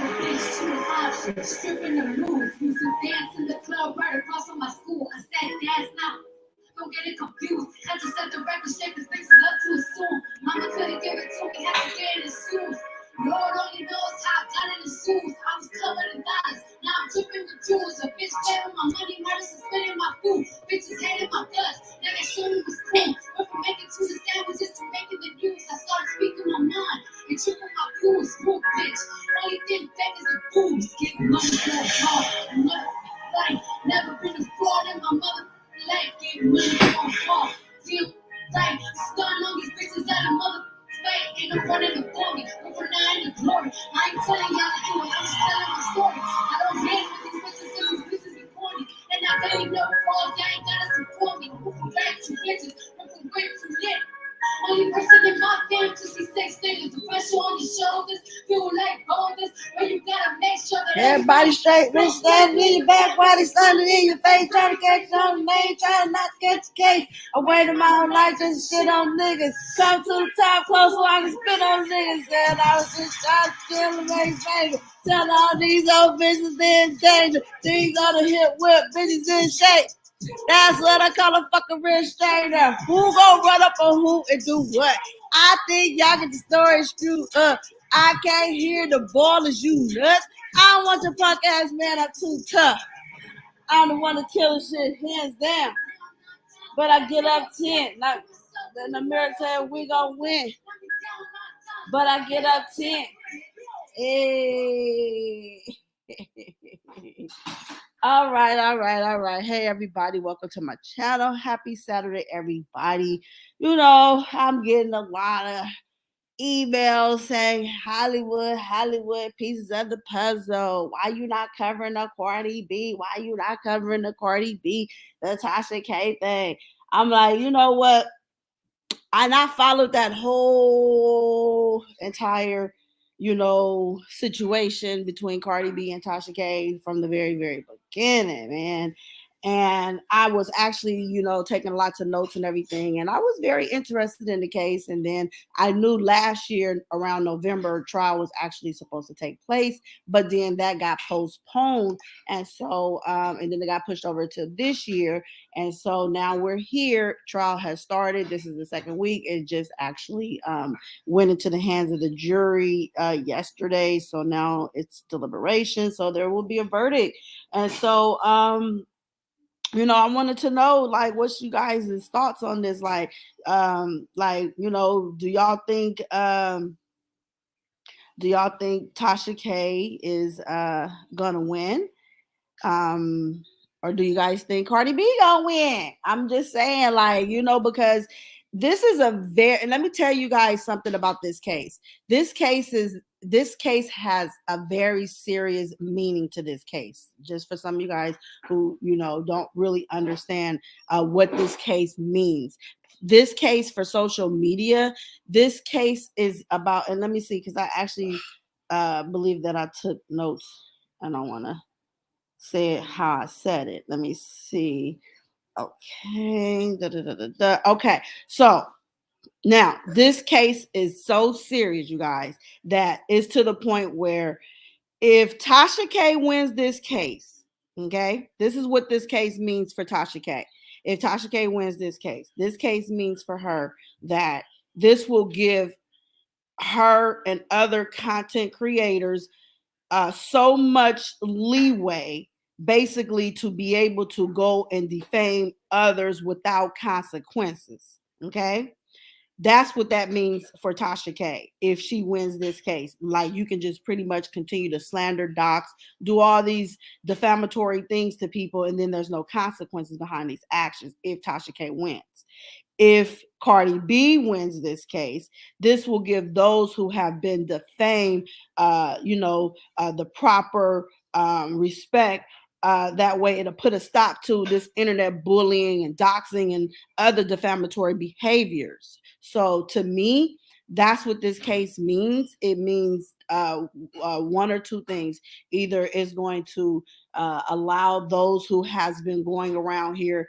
bitch to the option, stripping the moves. Used to dance in the club right across from my school. I said dance now. Don't get it confused. Had to set the record straight, cause bitches love to assume. Mama couldn't give it to me, had to get in his shoes. Lord only knows how I got in his shoes. I was covered in dollars, now I'm dripping with jewels. A bitch saving my money, Madison spending my food. Bitches hating my guts, now they show me what's cool. Went from making two the sandwiches to making the news. I started speaking my mind and tripping my fools. Poor bitch, only thing that is the fools. Getting money so hard, another fight. Never been a fraud in my mother. Like getting money on hard, feel right. Starting on these bitches out of mother fight. Ain't no running the for me, but for now in the glory. I ain't telling y'all to do it, I'm just telling my story. I don't hang with these bitches and these bitches be corny. And I ain't no fault, y'all ain't gotta support me. Back to bitches, I'm from way too lit. Only person in my family to see sex niggas. The pressure on your shoulders, feel like boulders. But you gotta make sure that everybody straight, bitch standing in your back, body standing in your face, trying to catch on the name, trying to not catch the case. I waited my whole life just to shit on niggas. Come to the top close so I can spit on niggas. And I was just trying to steal the main favor. Tell all these old bitches they're in danger. These on the hip whip, bitches in shape. That's what I call a fucking real strainer. Who gonna run up on who and do what? I think y'all get the story screwed up. I can't hear the ballers, you nuts. I don't want your punk ass man up too tough. I'm the one to kill the shit hands down. But I get up 10. Like then the mirror said we gonna win. But I get up 10. Hey. All right. Hey, everybody. Welcome to my channel. Happy Saturday, everybody. You know, I'm getting a lot of emails saying Hollywood, pieces of the puzzle. Why you not covering the Cardi B? Why you not covering the Cardi B, the Tasha K thing? I'm like, you know what? And I followed that whole entire situation between Cardi B and Tasha K from the very, very beginning, man. And I was actually, taking lots of notes and everything. And I was very interested in the case. And then I knew last year around November, trial was actually supposed to take place. But then that got postponed. And so, and then it got pushed over to this year. And so now we're here. Trial has started. This is the second week. It just actually went into the hands of the jury yesterday. So now it's deliberation. So there will be a verdict. And so, I wanted to know, like, what's you guys' thoughts on this? Do y'all think Tasha K is gonna win? Or do you guys think Cardi B gonna win? I'm just saying, because this is and let me tell you guys something about this case. This case has a very serious meaning to this case. Just for some of you guys who, don't really understand what this case means. This case for social media, this case is about, and let me see, because I actually believe that I took notes. I don't want to say it how I said it. Let me see. Okay. Okay. So now this case is so serious, you guys, that it's to the point where if Tasha K wins this case, okay, this is what this case means for Tasha K. If Tasha K wins this case means for her that this will give her and other content creators so much leeway, basically, to be able to go and defame others without consequences. Okay. That's what that means for Tasha K. If she wins this case, like, you can just pretty much continue to slander, dox, do all these defamatory things to people, and then there's no consequences behind these actions if Tasha K wins. If Cardi B wins this case, this will give those who have been defamed, the proper respect. That way it'll put a stop to this internet bullying and doxing and other defamatory behaviors. So to me, that's what this case means. It means one or two things. Either it's going to allow those who has been going around here,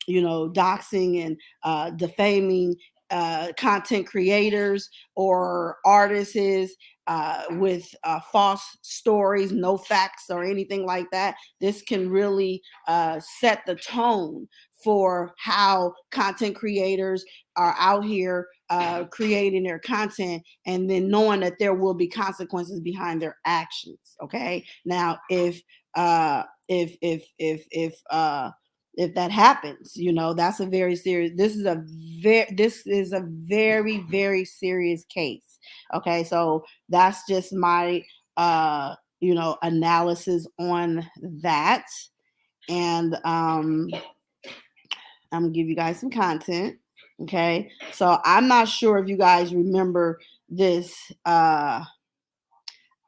doxing and defaming content creators or artists with false stories, no facts or anything like that. This can really set the tone for how content creators are out here creating their content, and then knowing that there will be consequences behind their actions. Okay, now if that happens, that's a very serious. This is a very, very serious case. Okay, so that's just my analysis on that. And I'm gonna give you guys some content. Okay, so I'm not sure if you guys remember this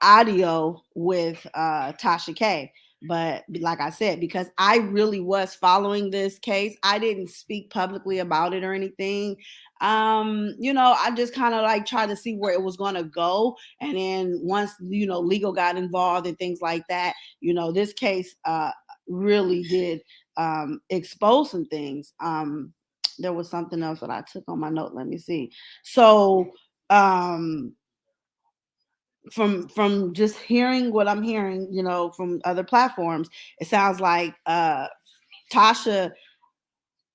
audio with Tasha K. But like I said, because I really was following this case, I didn't speak publicly about it or anything. I just kind of like tried to see where it was going to go. And then once, legal got involved and things like that, this case really did expose some things. There was something else that I took on my note. Let me see. So, from just hearing what I'm hearing, from other platforms, it sounds like Tasha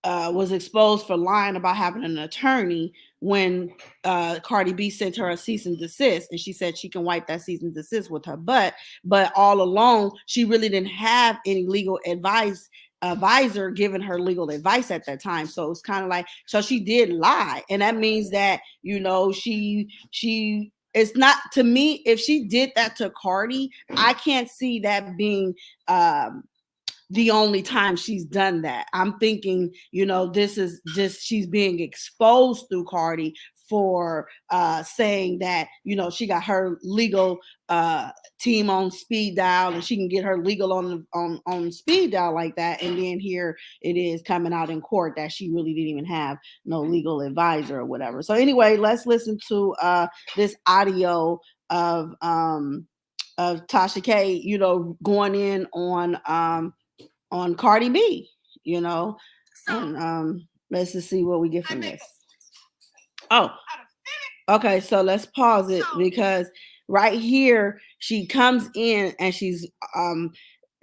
was exposed for lying about having an attorney when Cardi B sent her a cease and desist, and she said she can wipe that cease and desist with her butt. But all along, she really didn't have any legal advisor giving her legal advice at that time. So it's kind of like, so she did lie, and that means that she it's not, to me, if she did that to Cardi, I can't see that being the only time she's done that. I'm thinking, this is just, she's being exposed through Cardi for saying that, she got her legal team on speed dial, and she can get her legal on speed dial like that. And then here it is coming out in court that she really didn't even have no legal advisor or whatever. So anyway, let's listen to this audio of Tasha K, going in on Cardi B, and let's just see what we get from this. Oh, okay, so let's pause it, because right here she comes in and she's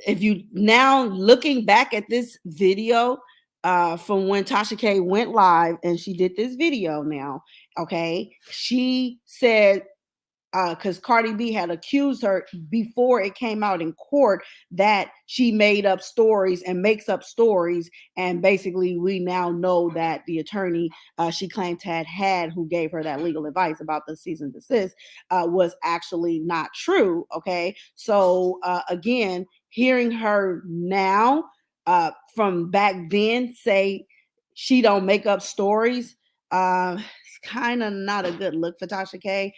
if you now looking back at this video from when Tasha K went live and she did this video now, okay, she said, because Cardi B had accused her before it came out in court that she made up stories and makes up stories. And basically, we now know that the attorney she claimed to have had, who gave her that legal advice about the cease and desist, was actually not true. Okay. So again, hearing her now from back then say she don't make up stories, it's kind of not a good look for Tasha K.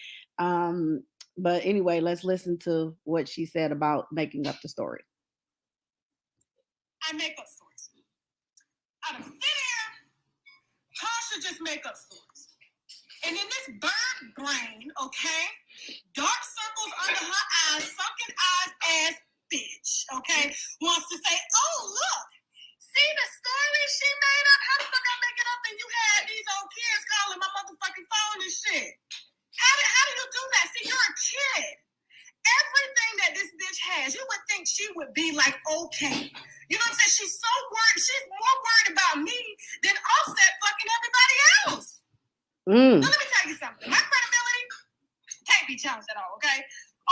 But anyway, let's listen to what she said about making up the story. I make up stories. Out of thin air, Tasha just make up stories. And in this bird brain, okay, dark circles under her eyes, sunken eyes ass bitch, okay, wants to say, oh, look, see the story she made up? How the fuck I make it up and you had these old kids calling my motherfucking phone and shit? How do you do that? See, you're a kid. Everything that this bitch has, you would think she would be like, okay. You know what I'm saying? She's so worried. She's more worried about me than Offset fucking everybody else. Now, let me tell you something. My credibility can't be challenged at all, okay?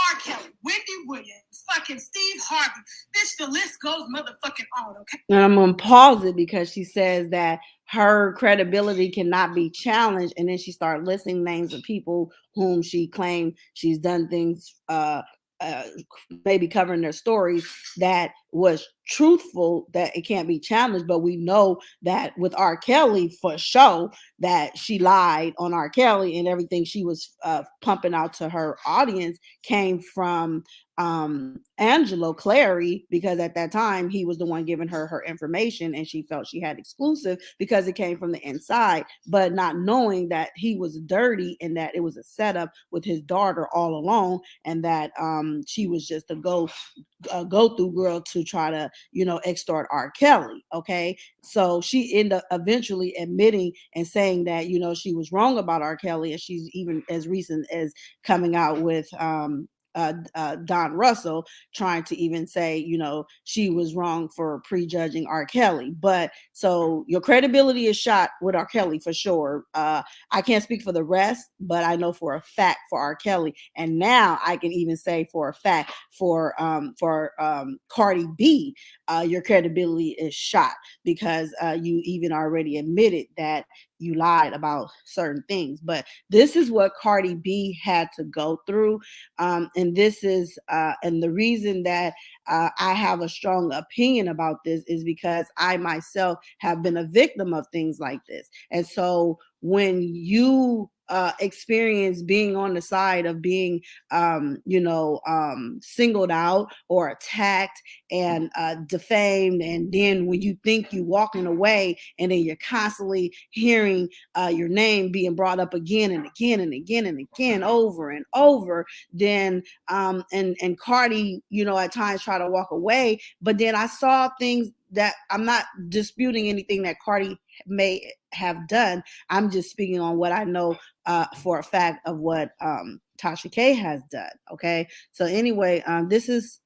R. Kelly, Wendy Williams, fucking Steve Harvey. Bitch, the list goes motherfucking on, okay? And I'm going to pause it because she says that her credibility cannot be challenged. And then she started listing names of people whom she claimed she's done things, maybe covering their stories that was truthful, that it can't be challenged. But we know that with R. Kelly, for sure, that she lied on R. Kelly, and everything she was pumping out to her audience came from Angelo Clary, because at that time he was the one giving her information, and she felt she had exclusive because it came from the inside, but not knowing that he was dirty and that it was a setup with his daughter all along, and that she was just a go-through girl to to try to, extort R. Kelly. Okay. So she ended up eventually admitting and saying that, she was wrong about R. Kelly. And she's even as recent as coming out with Don Russell, trying to even say, she was wrong for prejudging R. Kelly. But so your credibility is shot with R. Kelly for sure. I can't speak for the rest, but I know for a fact for R. Kelly, and now I can even say for a fact for Cardi B, your credibility is shot because you even already admitted that you lied about certain things. But this is what Cardi B had to go through. And this is, and the reason that I have a strong opinion about this is because I myself have been a victim of things like this. And so when you experience being on the side of being, singled out or attacked and defamed, and then when you think you're walking away, and then you're constantly hearing your name being brought up again and again and again and again, over and over, then and Cardi, at times try to walk away, but then I saw things that I'm not disputing anything that Cardi may have done. I'm just speaking on what I know for a fact of what Tasha K has done. Okay. So anyway, this is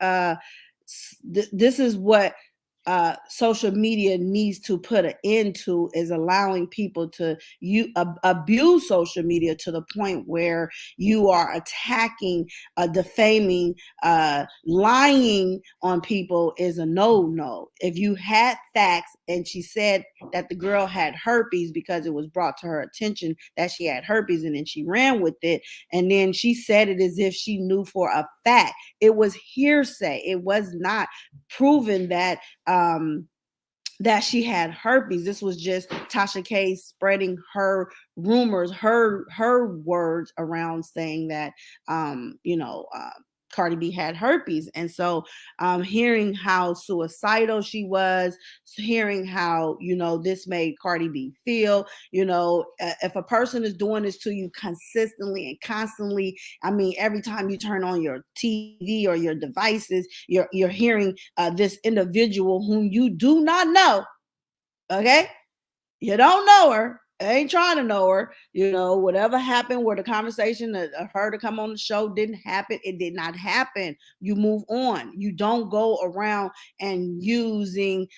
what social media needs to put an end to, is allowing people to abuse social media to the point where you are attacking, defaming, lying on people is a no. If you had facts, and she said that the girl had herpes because it was brought to her attention that she had herpes, and then she ran with it, and then she said it as if she knew for a fact. It was hearsay. It was not proven that that she had herpes. This was just Tasha K spreading her rumors, her words around, saying that Cardi B had herpes. And so hearing how suicidal she was, hearing how, this made Cardi B feel, if a person is doing this to you consistently and constantly, I mean, every time you turn on your TV or your devices, you're hearing this individual whom you do not know. Okay. You don't know her. Ain't trying to know her. Whatever happened where the conversation of her to come on the show didn't happen. It did not happen. You move on. You don't go around and using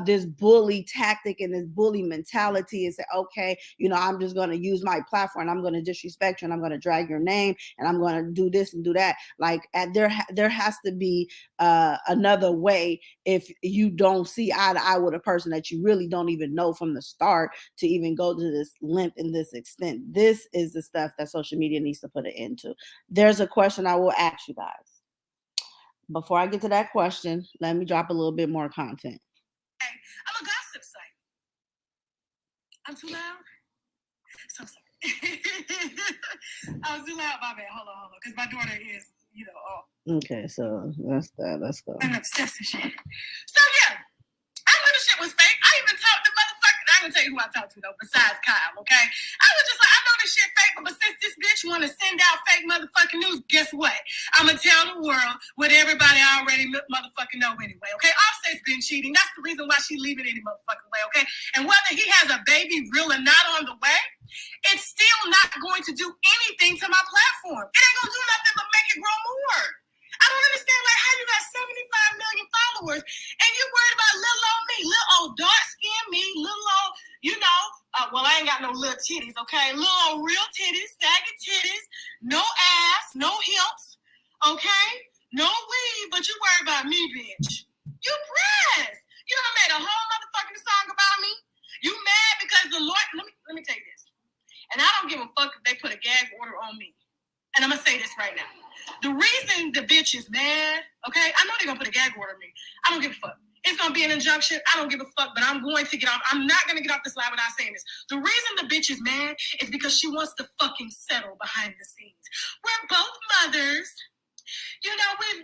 this bully tactic and this bully mentality and say, okay, I'm just going to use my platform. I'm going to disrespect you, and I'm going to drag your name, and I'm going to do this and do that. Like there has to be another way if you don't see eye to eye with a person that you really don't even know from the start, to even go to this length and this extent. This is the stuff that social media needs to put an end to. There's a question I will ask you guys. Before I get to that question, let me drop a little bit more content. I'm a gossip site. I'm too loud? So sorry. I was too loud, my bad. Hold on. Because my daughter is, Okay, so that's that. Let's go. I'm obsessed with shit. So yeah, I knew the shit was fake. I even talked to motherfucker. I ain't gonna tell you who I talked to though, besides Kyle, okay? I was just like, I know this shit fake, but since this bitch wanna send out fake motherfucking news, guess what? I'ma tell the world what everybody already motherfucking know anyway, okay? Offset's been cheating. That's the reason why she leaving any motherfucking way, okay? And whether he has a baby real or not on the way, it's still not going to do anything to my platform. It ain't gonna do nothing but make it grow more. I don't understand, like, how you got 75 million followers and you worried about little old me, little old dark skin me, little old, well, I ain't got no little titties, okay? Little old real titties, saggy titties, no ass, no hips, okay? No weave, but you worry about me, bitch. You pressed. You done made a whole motherfucking song about me. You mad because the Lord, let me tell you this. And I don't give a fuck if they put a gag order on me. And I'm gonna say this right now. The reason the bitch is mad, okay? I know they're gonna put a gag order on me. I don't give a fuck. It's gonna be an injunction. I don't give a fuck, but I'm going to get off. I'm not gonna get off this live without saying this. The reason the bitch is mad is because she wants to fucking settle behind the scenes. We're both mothers.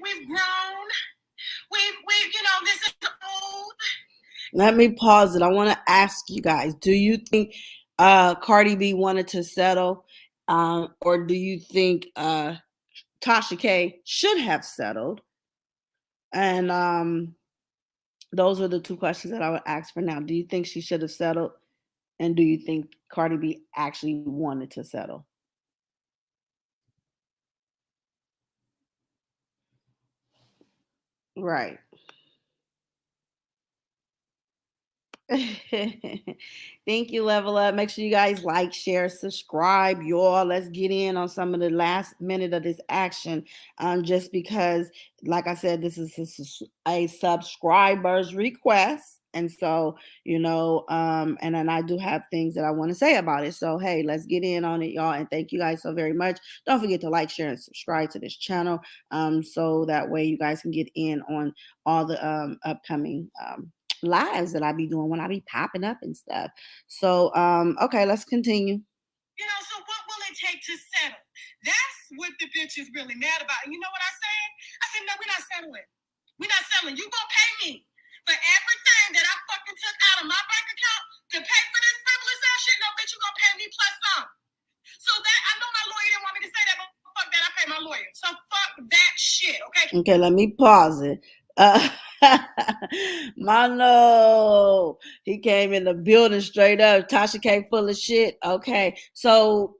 We've grown. We've this is old. Let me pause it. I want to ask you guys, do you think Cardi B wanted to settle? Or do you think Tasha K should have settled? And Those are the two questions that I would ask for now. Do you think she should have settled? And do you think Cardi B actually wanted to settle? Right. Thank you, Level Up. Make sure you guys like, share, subscribe, y'all. Let's get in on some of the last minute of this action. Just because, like I said, this is a subscriber's request. And so, and then I do have things that I want to say about it. So, hey, let's get in on it, y'all. And thank you guys so very much. Don't forget to like, share, and subscribe to this channel. So that way you guys can get in on all the upcoming lives that I be doing when I be popping up and stuff. So, okay, let's continue. So what will it take to settle? That's what the bitch is really mad about. And you know what I said? I said, no, we're not settling. We're not settling. You gonna pay me for everything that I fucking took out of my bank account to pay for this frivolous ass shit. No, bitch, you gonna pay me plus some. So that I know my lawyer didn't want me to say that, but fuck that, I pay my lawyer. So fuck that shit, okay? Okay, let me pause it. Mano, he came in the building straight up. Tasha K full of shit. Okay, so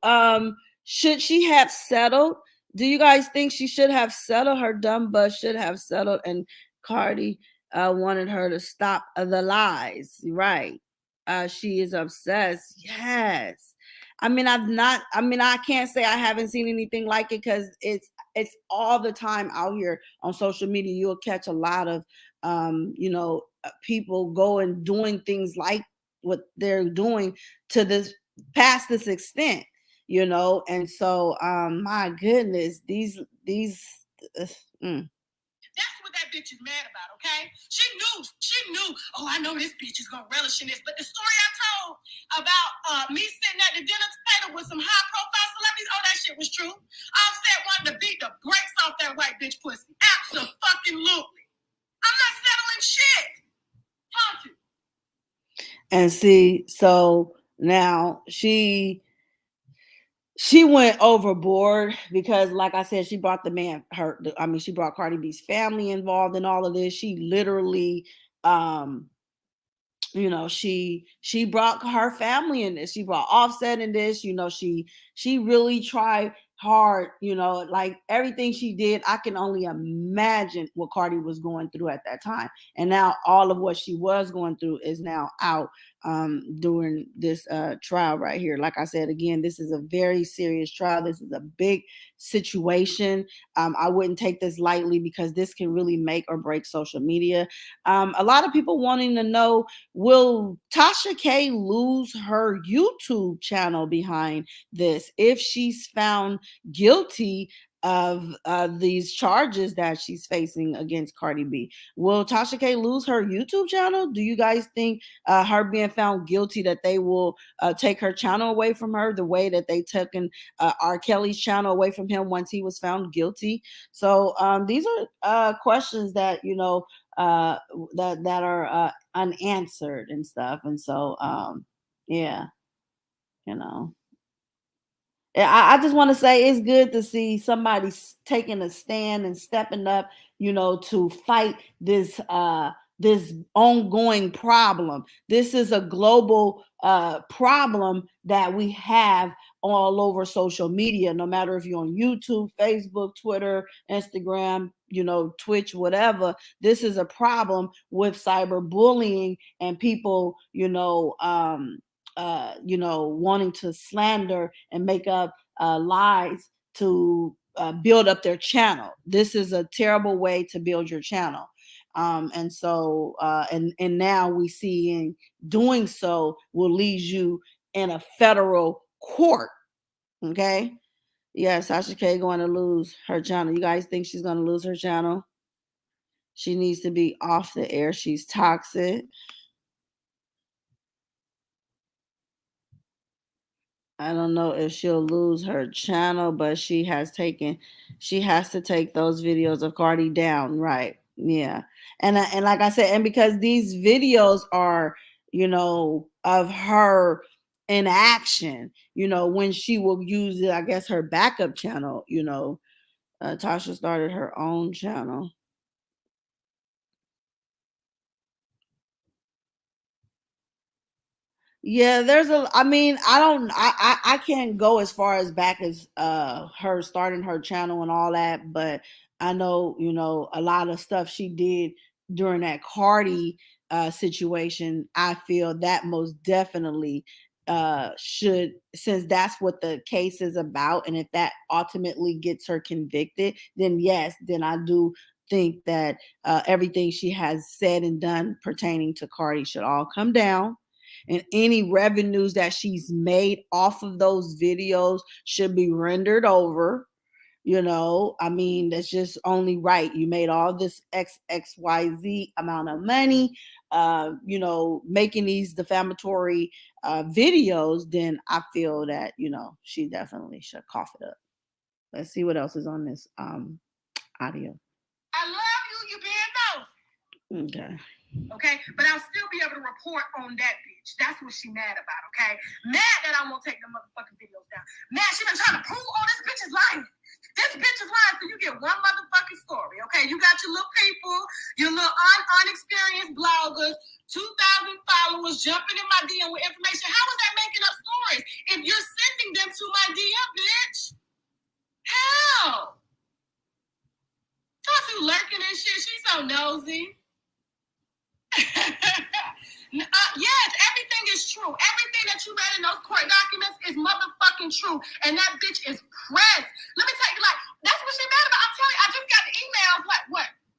should she have settled? Do you guys think she should have settled? Her dumb butt should have settled, and Cardi wanted her to stop the lies. Right? She is obsessed. Yes. I can't say I haven't seen anything like it because it's all the time out here on social media. You'll catch a lot of people going doing things like what they're doing to this past this extent, and so my goodness, uh, mm. That's what that bitch is mad about, okay? She knew, oh, I know this bitch is gonna relish in this. But the story I told about me sitting at the dinner table with some high profile celebrities, oh, that shit was true. Offset wanted to beat the brakes off that white bitch pussy. Absolutely. I'm not settling shit. Thank you. And see, so now she went overboard because, like I said, she brought she brought Cardi B's family involved in all of this. She literally she brought her family in this. She brought Offset in this. She really tried hard. Like everything she did, I can only imagine what Cardi was going through at that time. And now all of what she was going through is now out during this trial right here. Like I said, again, this is a very serious trial. This is a big situation. I wouldn't take this lightly because this can really make or break social media. A lot of people wanting to know, will Tasha K lose her YouTube channel behind this if she's found guilty of these charges that she's facing against Cardi B? Will Tasha K lose her YouTube channel? Do you guys think her being found guilty that they will take her channel away from her the way that they took R. Kelly's channel away from him once he was found guilty? So these are questions that that are unanswered and stuff. And so yeah, you know. I just want to say it's good to see somebody taking a stand and stepping up, to fight this ongoing problem. This is a global problem that we have all over social media, no matter if you're on YouTube, Facebook, Twitter, Instagram, Twitch, whatever. This is a problem with cyberbullying and people, wanting to slander and make up lies to build up their channel. This is a terrible way to build your channel. And so, and now we see in doing so will lead you in a federal court. Okay. Yes, Tasha K going to lose her channel. You guys think she's going to lose her channel? She needs to be off the air. She's toxic. I don't know if she'll lose her channel, but she has to take those videos of Cardi down, right? Yeah. And like I said, and because these videos are, of her in action, when she will use it, I guess her backup channel, Tasha started her own channel. Yeah, there's a. I mean, I can't go as far as back as her starting her channel and all that, but I know a lot of stuff she did during that Cardi situation. I feel that most definitely should, since that's what the case is about, and if that ultimately gets her convicted, then yes, then I do think that everything she has said and done pertaining to Cardi should all come down, and any revenues that she's made off of those videos should be rendered over. I mean, that's just only right. You made all this XYZ amount of money, making these defamatory videos, then I feel that, she definitely should cough it up. Let's see what else is on this audio. I love you, you being nosy. Okay. Okay, but I'll still be able to report on that bitch. That's what she mad about, okay? Mad that I won't take the motherfucking videos down. Mad she been trying to prove, this bitch is lying. This bitch is lying, so you get one motherfucking story, okay? You got your little people, your little unexperienced bloggers, 2,000 followers jumping in my DM with information. How is that making up stories if you're sending them to my DM, bitch? How? Thought you lurking and shit. She's so nosy. Yes, everything is true. Everything that you read in those court documents is motherfucking true. And that bitch is pressed. Let me tell you, that's what she mad about. I'm telling you, I just got the emails,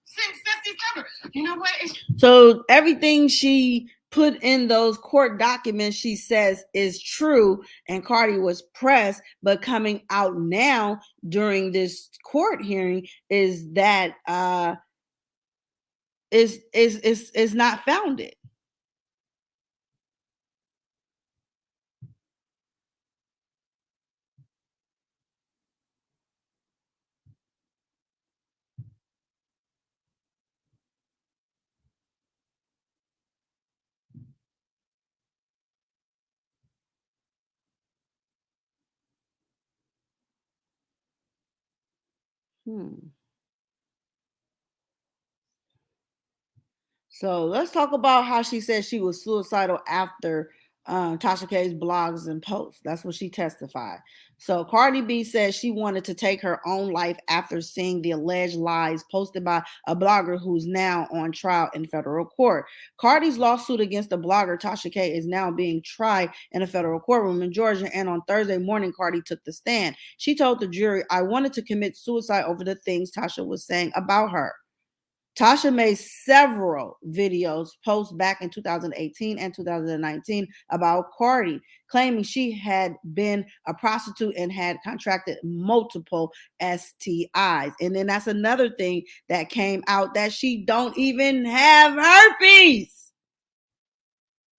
since December. You know what? So everything she put in those court documents, she says, is true, and Cardi was pressed, but coming out now during this court hearing is that is not founded. So let's talk about how she said she was suicidal after Tasha K's blogs and posts. That's what she testified. So Cardi B says she wanted to take her own life after seeing the alleged lies posted by a blogger who's now on trial in federal court. Cardi's lawsuit against the blogger Tasha K is now being tried in a federal courtroom in Georgia, and on Thursday morning, Cardi took the stand. She told the jury, "I wanted to commit suicide over the things Tasha was saying about her." Tasha made several videos posts back in 2018 and 2019 about Cardi, claiming she had been a prostitute and had contracted multiple STIs. And then that's another thing that came out, that she don't even have herpes.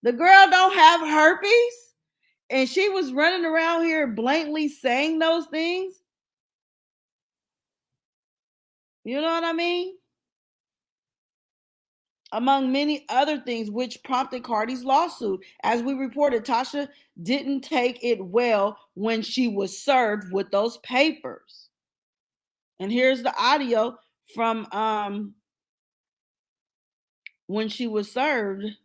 The girl don't have herpes, and she was running around here blatantly saying those things. You know what I mean? Among many other things, which prompted Cardi's lawsuit. As we reported, Tasha didn't take it well when she was served with those papers. And here's the audio from when she was served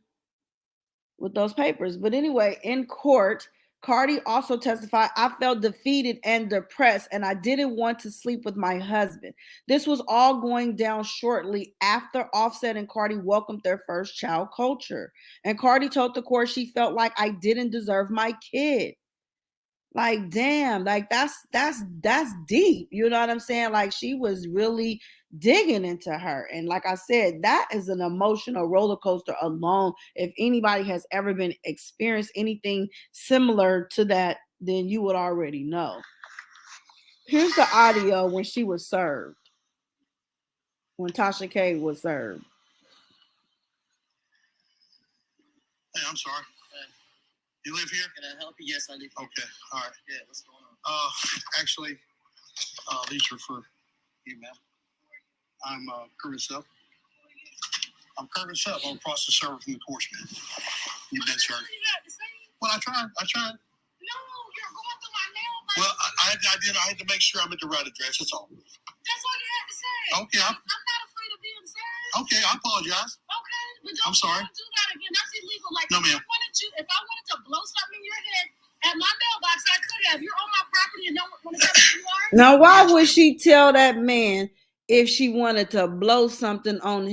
with those papers. But anyway, in court, Cardi also testified, "I felt defeated and depressed, and I didn't want to sleep with my husband. This was all going down shortly after Offset and Cardi welcomed their first child, Culture. And Cardi told the court she felt like I didn't deserve my kid." Like, damn, like that's deep. You know what I'm saying? Like, she was really digging into her. And like I said, that is an emotional roller coaster alone. If anybody has ever been experienced anything similar to that, then you would already know. Here's the audio when she was served. When Tasha K was served. Hey, I'm sorry. You live here? Can I help you? Yes, I live here. Okay, all right. Yeah, what's going on? Actually, these are for you, ma'am. I'm Curtis Up. I'm Curtis Up. I'm a process server from the course, man. You've been served. Well, I tried. No, you're going through my mailbox. Well, I had to make sure I'm at the right address. That's all. That's all you had to say. Okay. I'm not afraid of being served. Okay, I apologize. Okay, but I'm sorry. don't do that again. That's illegal. Like, No, ma'am. I wanted you, if I wanted to blow something in your head at my mailbox, I could have. You're on my property and don't want to tell me who you are. Now, why would she tell that man if she wanted to blow something on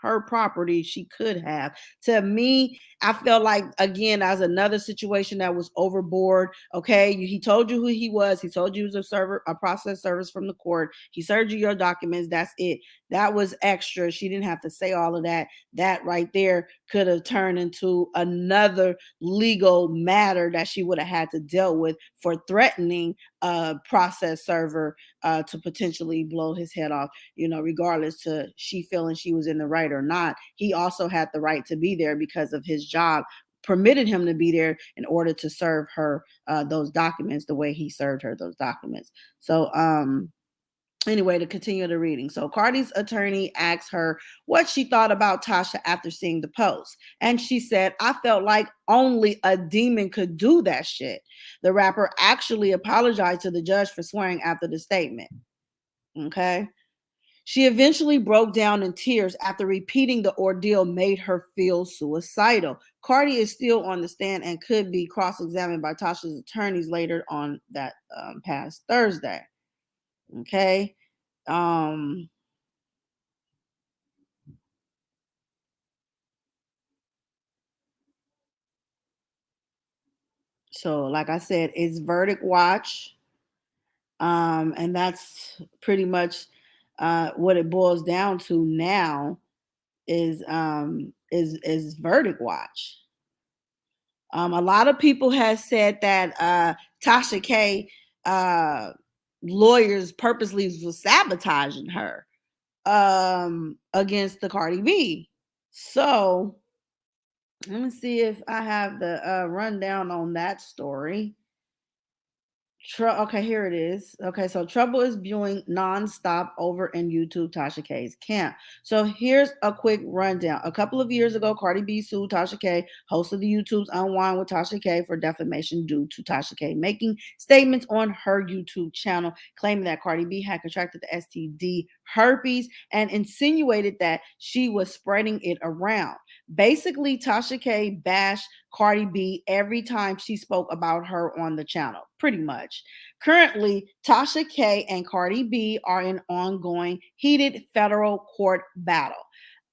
her property? She could have. To me, I felt like, again, as another situation that was overboard. Okay, he told you who he was. He told you he was a process service from the court. He served you your documents. That's it. That was extra. She didn't have to say all of that. That right there could have turned into another legal matter that she would have had to deal with for threatening a process server to potentially blow his head off, regardless to she feeling she was in the right or not. He also had the right to be there because of his job permitted him to be there in order to serve her those documents the way he served her those documents. So anyway, to continue the reading. So Cardi's attorney asked her what she thought about Tasha after seeing the post. And she said, I felt like only a demon could do that shit. The rapper actually apologized to the judge for swearing after the statement. Okay. She eventually broke down in tears after repeating the ordeal made her feel suicidal. Cardi is still on the stand and could be cross-examined by Tasha's attorneys later on that past Thursday. Okay. So like I said, it's verdict watch. And that's pretty much what it boils down to now is verdict watch. A lot of people have said that Tasha K lawyers purposely was sabotaging her against the Cardi B. So let me see if I have the rundown on that story. Okay, here it is. Okay, so trouble is brewing nonstop over in YouTube Tasha K's camp. So here's a quick rundown. A couple of years ago, Cardi B sued Tasha K, host of the YouTube's Unwind with Tasha K, for defamation due to Tasha K making statements on her YouTube channel claiming that Cardi B had contracted the STD herpes and insinuated that she was spreading it around. Basically, Tasha K bashed Cardi B every time she spoke about her on the channel, pretty much. Currently, Tasha K and Cardi B are in ongoing heated federal court battle.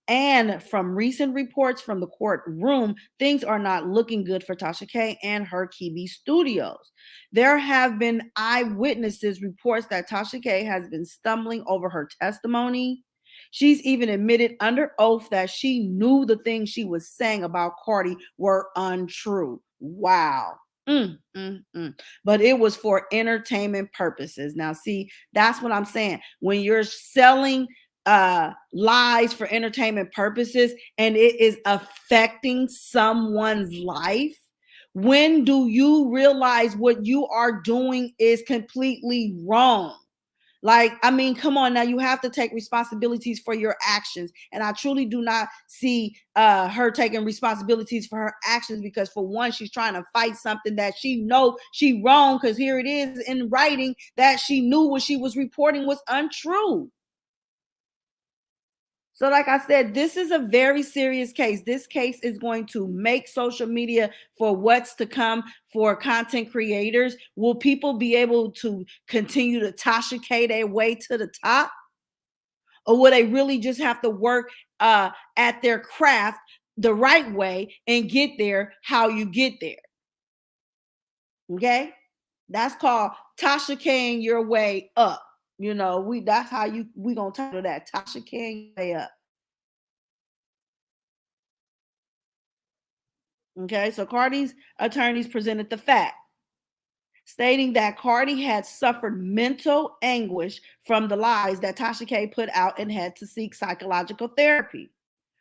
And from recent reports from the courtroom, things are not looking good for Tasha K and her Kibi Studios. There have been eyewitnesses reports that Tasha K has been stumbling over her testimony. She's even admitted under oath that she knew the things she was saying about Cardi were untrue. Wow. But it was for entertainment purposes. Now, see, that's what I'm saying. When you're selling lies for entertainment purposes and it is affecting someone's life, when do you realize what you are doing is completely wrong? Like, I mean, come on now, you have to take responsibilities for your actions. And I truly do not see her taking responsibilities for her actions because, for one, she's trying to fight something that she knows she wrong, because here it is in writing that she knew what she was reporting was untrue. So like I said, this is a very serious case. This case is going to make social media for what's to come for content creators. Will people be able to continue to Tasha K their way to the top? Or will they really just have to work at their craft the right way and get there how you get there? Okay? That's called Tasha K your way up. That's how we gonna title that, Tasha K way up. Okay, so Cardi's attorneys presented the fact, stating that Cardi had suffered mental anguish from the lies that Tasha K put out and had to seek psychological therapy.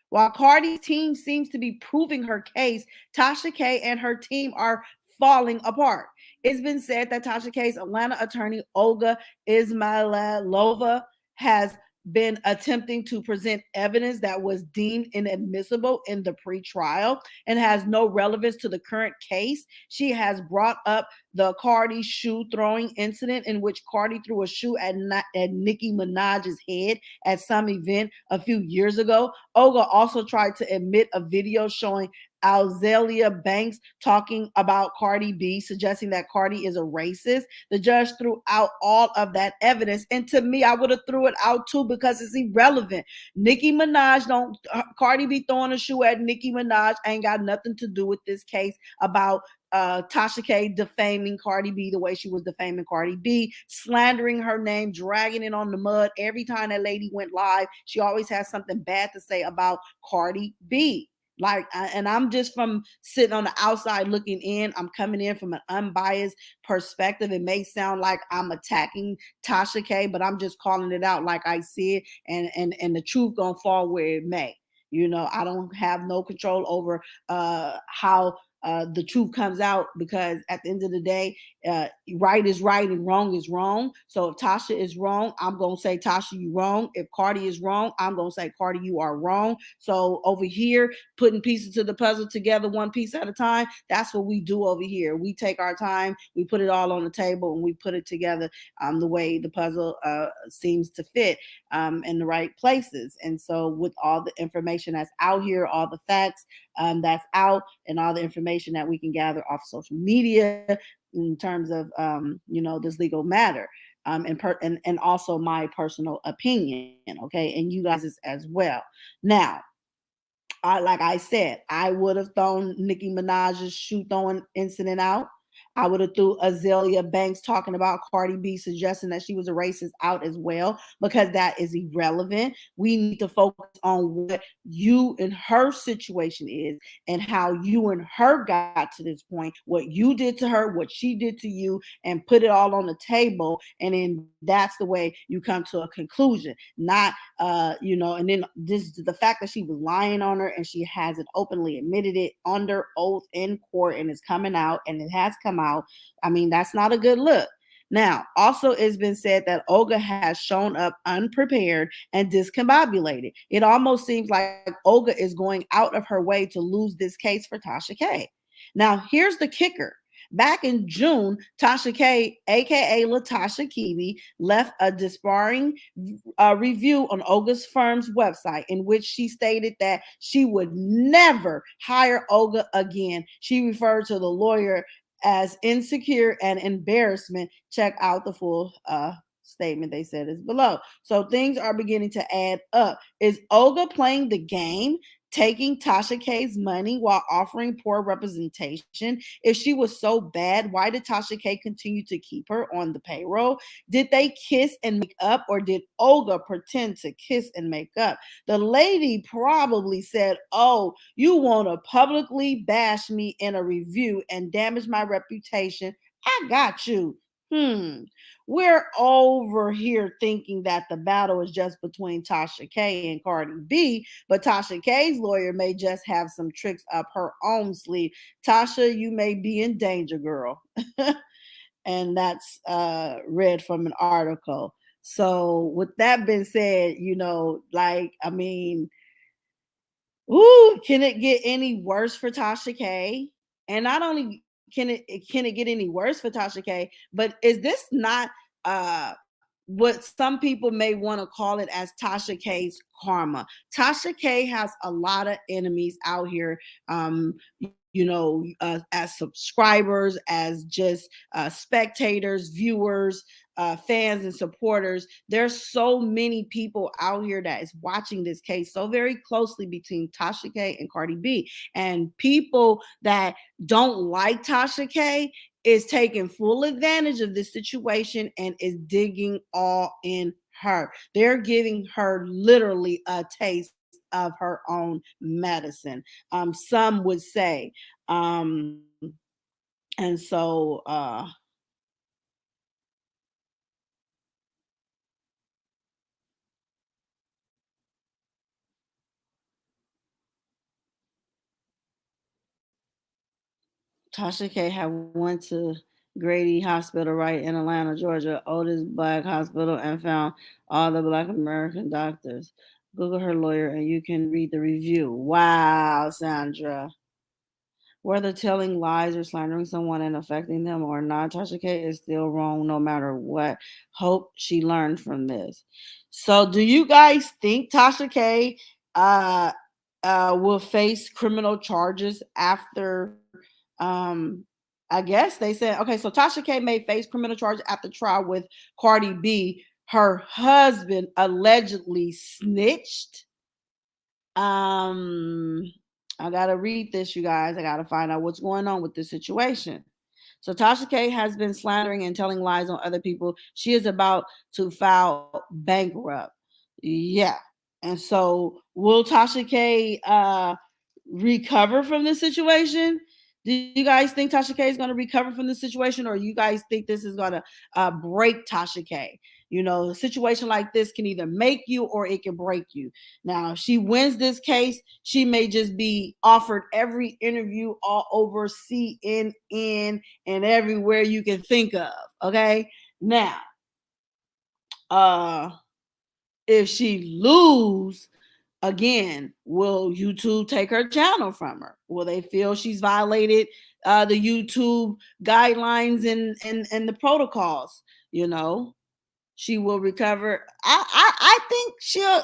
While Cardi's team seems to be proving her case, Tasha K and her team are falling apart. It's been said that Tasha K's Atlanta attorney, Olga Ismailova, has been attempting to present evidence that was deemed inadmissible in the pretrial and has no relevance to the current case. She has brought up the Cardi shoe throwing incident in which Cardi threw a shoe at Nicki Minaj's head at some event a few years ago. Olga also tried to admit a video showing Azalea Banks talking about Cardi B, suggesting that Cardi is a racist. The judge threw out all of that evidence, and to me, I would have threw it out too because it's irrelevant. Nicki Minaj don't Cardi B throwing a shoe at Nicki Minaj ain't got nothing to do with this case about Tasha K defaming Cardi B the way she was defaming Cardi B, slandering her name, dragging it on the mud. Every time that lady went live, she always has something bad to say about Cardi B. Like, and I'm just from sitting on the outside looking in. I'm coming in from an unbiased perspective. It may sound like I'm attacking Tasha K, but I'm just calling it out like I see it, and the truth gonna fall where it may. You know, I don't have no control over how the truth comes out, because at the end of the day, right is right and wrong is wrong. So if Tasha is wrong, I'm going to say, Tasha, you wrong. If Cardi is wrong, I'm going to say, Cardi, you are wrong. So over here, putting pieces to the puzzle together, one piece at a time, that's what we do over here. We take our time, we put it all on the table, and we put it together the way the puzzle seems to fit in the right places. And so with all the information that's out here, all the facts that's out, and all the information that we can gather off social media in terms of this legal matter, and also my personal opinion, okay, and you guys as well. Now, like I said, I would have thrown Nicki Minaj's shoe throwing incident out. I would have threw Azalea Banks talking about Cardi B, suggesting that she was a racist, out as well, because that is irrelevant. We need to focus on what you and her situation is, and how you and her got to this point, what you did to her, what she did to you, and put it all on the table. And then that's the way you come to a conclusion. Not, and then the fact that she was lying on her, and she hasn't openly admitted it under oath in court, and it's coming out, and it has come out. I mean, that's not a good look. Now, also, it's been said that Olga has shown up unprepared and discombobulated. It almost seems like Olga is going out of her way to lose this case for Tasha K. Now, here's the kicker. Back in June, Tasha K, aka Latasha Kiwi, left a disparaging review on Olga's firm's website, in which she stated that she would never hire Olga again. She referred to the lawyer as insecure and embarrassment. Check out the full statement they said is below. So things are beginning to add up. Is Olga playing the game, taking Tasha K's money while offering poor representation? If she was so bad, why did Tasha K continue to keep her on the payroll? Did they kiss and make up, or did Olga pretend to kiss and make up? The lady probably said, "Oh, you want to publicly bash me in a review and damage my reputation? I got you." We're over here thinking that the battle is just between Tasha K and Cardi B, but Tasha K's lawyer may just have some tricks up her own sleeve. Tasha, you may be in danger, girl. And that's read from an article. So with that being said, can it get any worse for Tasha K? And not only can it get any worse for Tasha K, but is this not what some people may want to call it as Tasha K's karma? Tasha K has a lot of enemies out here, as subscribers, as just spectators, viewers, fans, and supporters. There's so many people out here that is watching this case so very closely between Tasha K and Cardi B. And people that don't like Tasha K is taking full advantage of this situation and is digging all in her. They're giving her literally a taste of her own medicine. Some would say. And so Tasha K had went to Grady Hospital right in Atlanta, Georgia, oldest black hospital, and found all the black American doctors. Google her lawyer and you can read the review. Wow, Sandra. Whether telling lies or slandering someone and affecting them or not, Tasha K is still wrong no matter what. Hope she learned from this. So do you guys think Tasha K will face criminal charges after I guess they said, okay, so Tasha K may face criminal charges after trial with Cardi B. Her husband allegedly snitched. I gotta read this, you guys. I gotta find out what's going on with this situation. So Tasha K has been slandering and telling lies on other people. She is about to file bankrupt. Yeah. And so will Tasha K recover from this situation? Do you guys think Tasha K is going to recover from this situation, or you guys think this is going to break Tasha K? You know, a situation like this can either make you or it can break you. Now, if she wins this case, she may just be offered every interview all over CNN and everywhere you can think of. Okay. Now, if she lose, again, will YouTube take her channel from her? Will they feel she's violated the YouTube guidelines and the protocols? You know, she will recover. I think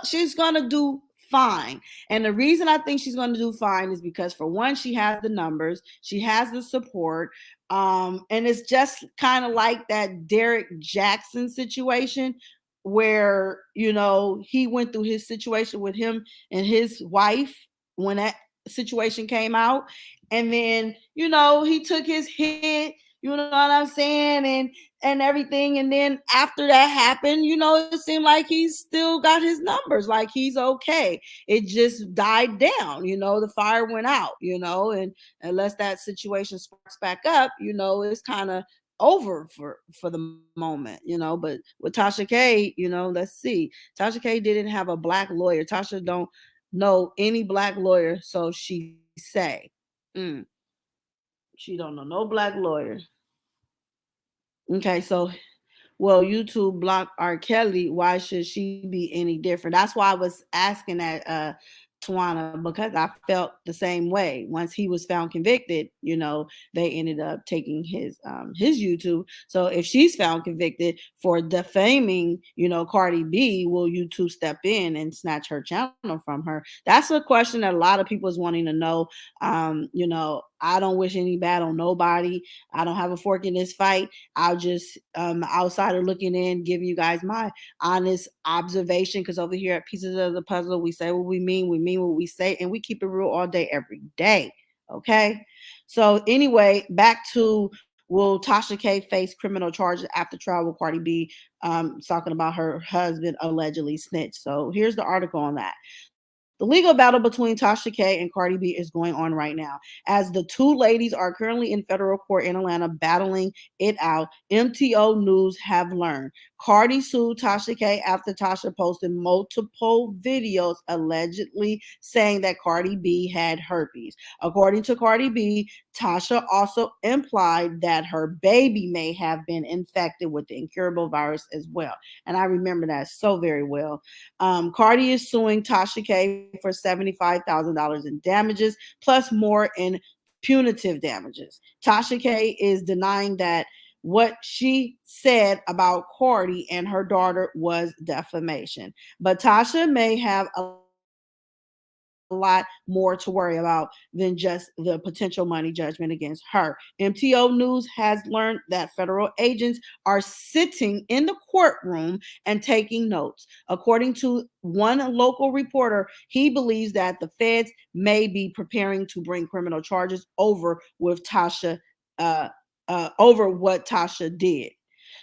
she's gonna do fine. And the reason I think she's gonna do fine is because, for one, she has the numbers, she has the support. And it's just kind of like that Derek Jackson situation where, you know, he went through his situation with him and his wife when that situation came out. And then, you know, he took his hit, you know what I'm saying, and everything. And then after that happened, you know, it seemed like he's still got his numbers, like he's okay. It just died down, you know, the fire went out, you know, and unless that situation sparks back up, you know, it's kind of over for the moment, you know. But with Tasha K, you know, let's see. Tasha K didn't have a black lawyer. Tasha don't know any black lawyer, so she say. She don't know no black lawyer. Okay, so well, YouTube blocked R. Kelly. Why should she be any different? That's why I was asking that, Tawana, because I felt the same way. Once he was found convicted, you know, they ended up taking his YouTube. So if she's found convicted for defaming, you know, Cardi B, will YouTube step in and snatch her channel from her? That's a question that a lot of people is wanting to know. You know, I don't wish any bad on nobody. I don't have a fork in this fight. I'll just outsider looking in, giving you guys my honest observation, because over here at Pieces of the Puzzle, we say what we mean what we say, and we keep it real all day, every day. Okay. So anyway, back to, will Tasha K face criminal charges after trial with Cardi B? Talking about her husband allegedly snitched. So here's the article on that. The legal battle between Tasha K and Cardi B is going on right now, as the two ladies are currently in federal court in Atlanta battling it out. MTO News have learned. Cardi sued Tasha K after Tasha posted multiple videos allegedly saying that Cardi B had herpes. According to Cardi B, Tasha also implied that her baby may have been infected with the incurable virus as well. And I remember that so very well. Cardi is suing Tasha K for $75,000 in damages, plus more in punitive damages. Tasha K is denying that what she said about Cardi and her daughter was defamation. But Tasha may have a lot more to worry about than just the potential money judgment against her. MTO News has learned that federal agents are sitting in the courtroom and taking notes. According to one local reporter, he believes that the feds may be preparing to bring criminal charges over with Tasha, over what Tasha did.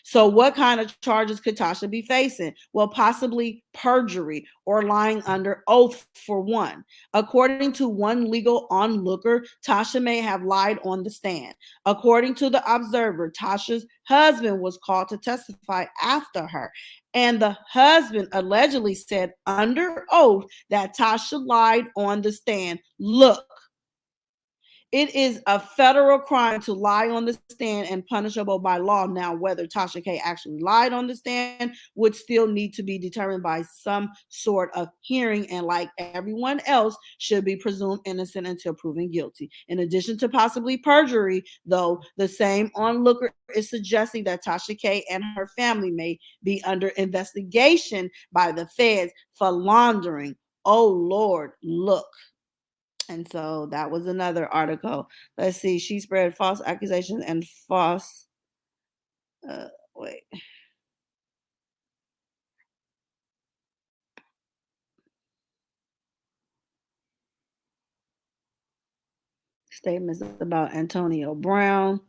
So, what kind of charges could Tasha be facing? Well, possibly perjury or lying under oath, for one. According to one legal onlooker, Tasha may have lied on the stand. According to the Observer, Tasha's husband was called to testify after her. And the husband allegedly said under oath that Tasha lied on the stand. Look, it is a federal crime to lie on the stand and punishable by law. Now, whether Tasha K actually lied on the stand would still need to be determined by some sort of hearing, and like everyone else, should be presumed innocent until proven guilty. In addition to possibly perjury, though, the same onlooker is suggesting that Tasha K and her family may be under investigation by the feds for laundering. Oh, Lord, look. And so that was another article. Let's see. She spread false accusations and false. Wait. Statements about Antonio Brown.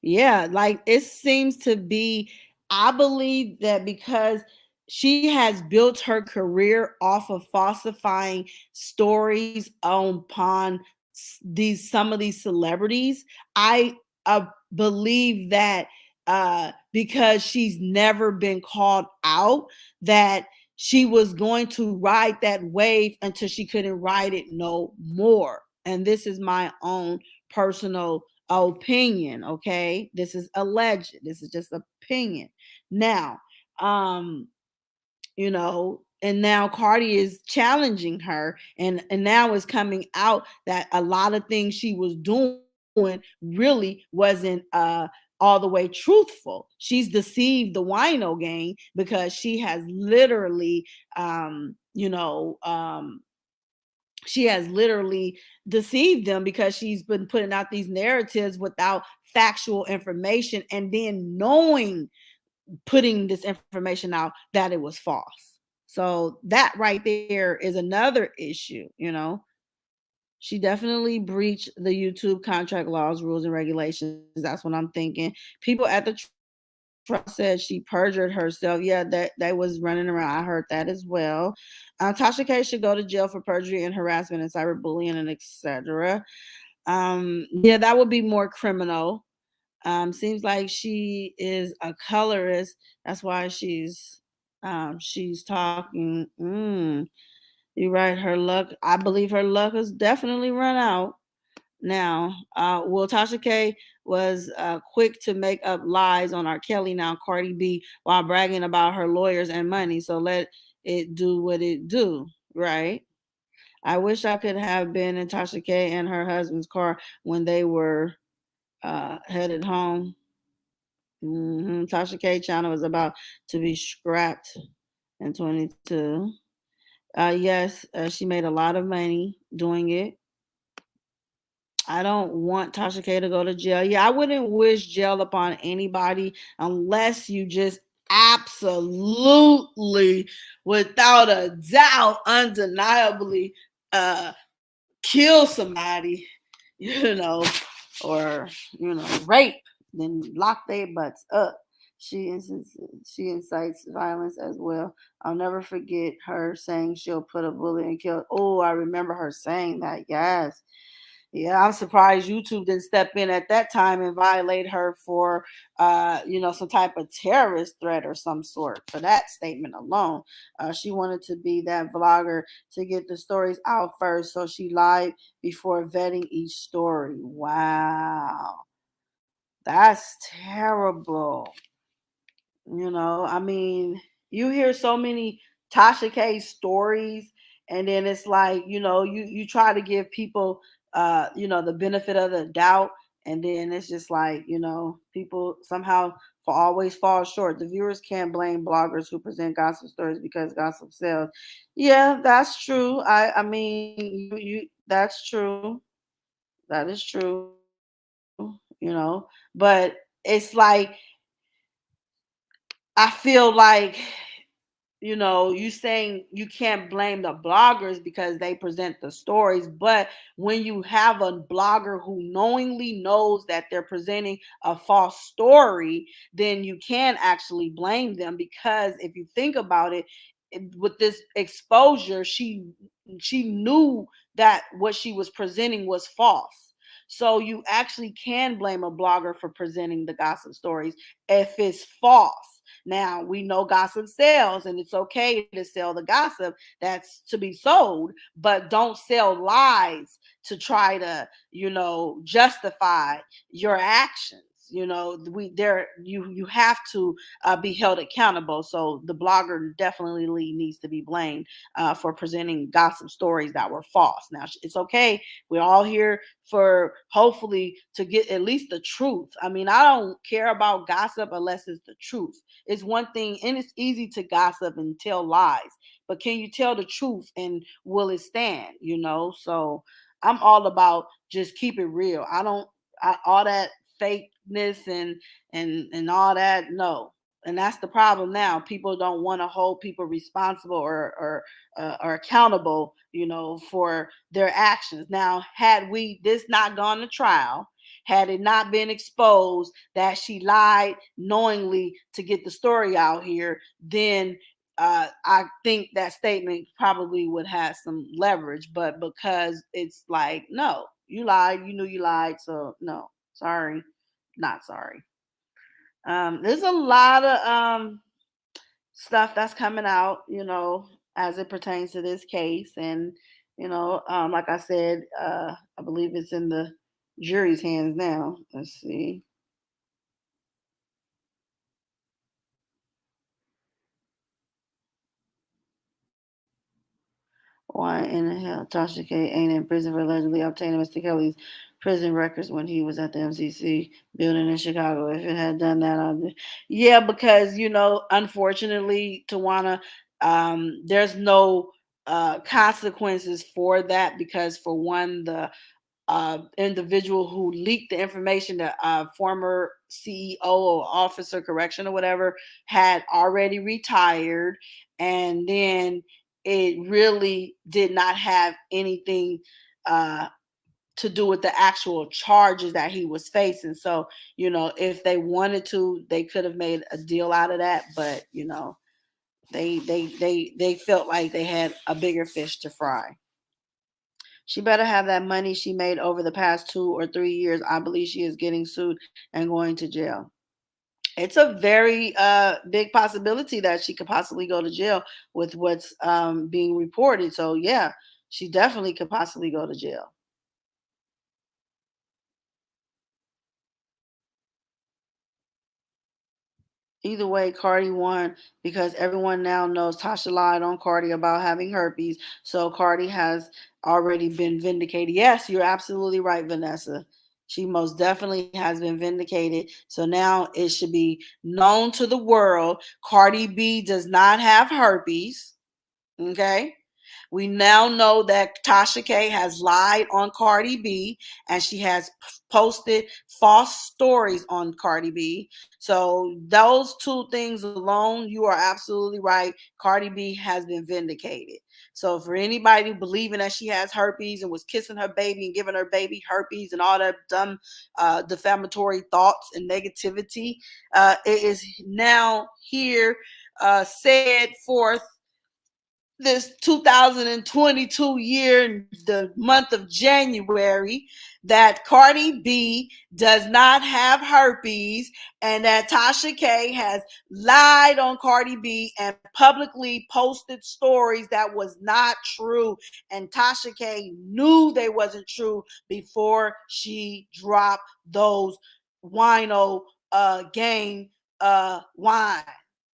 Yeah, like it seems to be, I believe that because she has built her career off of falsifying stories upon these some of these celebrities. I believe that because she's never been called out, that she was going to ride that wave until she couldn't ride it no more. And this is my own personal opinion. Okay, this is alleged, this is just opinion. Now, you know, and now Cardi is challenging her, and now it's coming out that a lot of things she was doing really wasn't all the way truthful. She's deceived the wino gang because she has literally she has literally deceived them because she's been putting out these narratives without factual information, and then knowing, putting this information out, that it was false. So that right there is another issue, you know. She definitely breached the YouTube contract laws, rules, and regulations. That's what I'm thinking. People at the trial said she perjured herself. Yeah, that was running around. I heard that as well. Tasha K should go to jail for perjury and harassment and cyberbullying and etc. Yeah, that would be more criminal. Seems like she is a colorist. That's why she's talking. You're right. Her luck, I believe her luck has definitely run out now. Well, Tasha K was quick to make up lies on R. Kelly, now Cardi B, while bragging about her lawyers and money. So let it do what it do, right? I wish I could have been in Tasha K and her husband's car when they were headed home. Tasha K channel was about to be scrapped in 22. Yes, she made a lot of money doing it. I don't want Tasha K to go to jail. Yeah, I wouldn't wish jail upon anybody unless you just absolutely, without a doubt, undeniably kill somebody, you know, or, you know, rape, then lock their butts up. She incites violence as well. I'll never forget her saying she'll put a bullet and kill. Oh, I remember her saying that. Yes. Yeah, I'm surprised YouTube didn't step in at that time and violate her for, some type of terrorist threat or some sort for that statement alone. She wanted to be that vlogger to get the stories out first, so she lied before vetting each story. Wow, that's terrible. I mean, you hear so many Tasha K stories, and then it's like, you try to give people, the benefit of the doubt, and then it's just like, people somehow always fall short. The viewers can't blame bloggers who present gossip stories because gossip sells. Yeah, that's true. I mean, that's true. That is true. But it's like, I feel like, you saying you can't blame the bloggers because they present the stories, but when you have a blogger who knowingly knows that they're presenting a false story, then you can actually blame them, because if you think about it, with this exposure, she knew that what she was presenting was false. So you actually can blame a blogger for presenting the gossip stories if it's false. Now, we know gossip sells, and it's okay to sell the gossip that's to be sold, but don't sell lies to try to, justify your actions. You have to be held accountable. So the blogger definitely needs to be blamed for presenting gossip stories that were false. Now, it's okay. We're all here for, hopefully, to get at least the truth. I mean, I don't care about gossip unless it's the truth. It's one thing, and it's easy to gossip and tell lies, but can you tell the truth, and will it stand? So I'm all about just keep it real. All that fakeness and all that. No. And that's the problem now. People don't want to hold people responsible or accountable, for their actions. Now, had we this not gone to trial, had it not been exposed that she lied knowingly to get the story out here, then I think that statement probably would have some leverage. But because it's like, no, you lied, you knew you lied, so no, sorry, not sorry. There's a lot of stuff that's coming out, as it pertains to this case, and like I said, I believe it's in the jury's hands now. Let's see. Why in the hell Tasha K ain't in prison for allegedly obtaining Mr. Kelly's prison records when he was at the MCC building in Chicago? If it had done that, yeah, because unfortunately, Tawana, there's no consequences for that because, for one, the individual who leaked the information, the former CEO or officer correction or whatever, had already retired, and then it really did not have anything to do with the actual charges that he was facing. So, if they wanted to, they could have made a deal out of that, but they felt like they had a bigger fish to fry. She better have that money she made over the past 2 or 3 years. I believe she is getting sued and going to jail. It's a very big possibility that she could possibly go to jail with what's being reported. So, yeah, she definitely could possibly go to jail. Either way, Cardi won because everyone now knows Tasha lied on Cardi about having herpes. So Cardi has already been vindicated. Yes, you're absolutely right, Vanessa. She most definitely has been vindicated. So now it should be known to the world. Cardi B does not have herpes. Okay. We now know that Tasha K has lied on Cardi B and she has posted false stories on Cardi B. So those two things alone, you are absolutely right. Cardi B has been vindicated. So for anybody believing that she has herpes and was kissing her baby and giving her baby herpes and all that dumb defamatory thoughts and negativity, it is now here said forth this 2022 year, the month of January, that Cardi B does not have herpes and that Tasha K has lied on Cardi B and publicly posted stories that was not true. And Tasha K knew they wasn't true before she dropped those wino gang wine.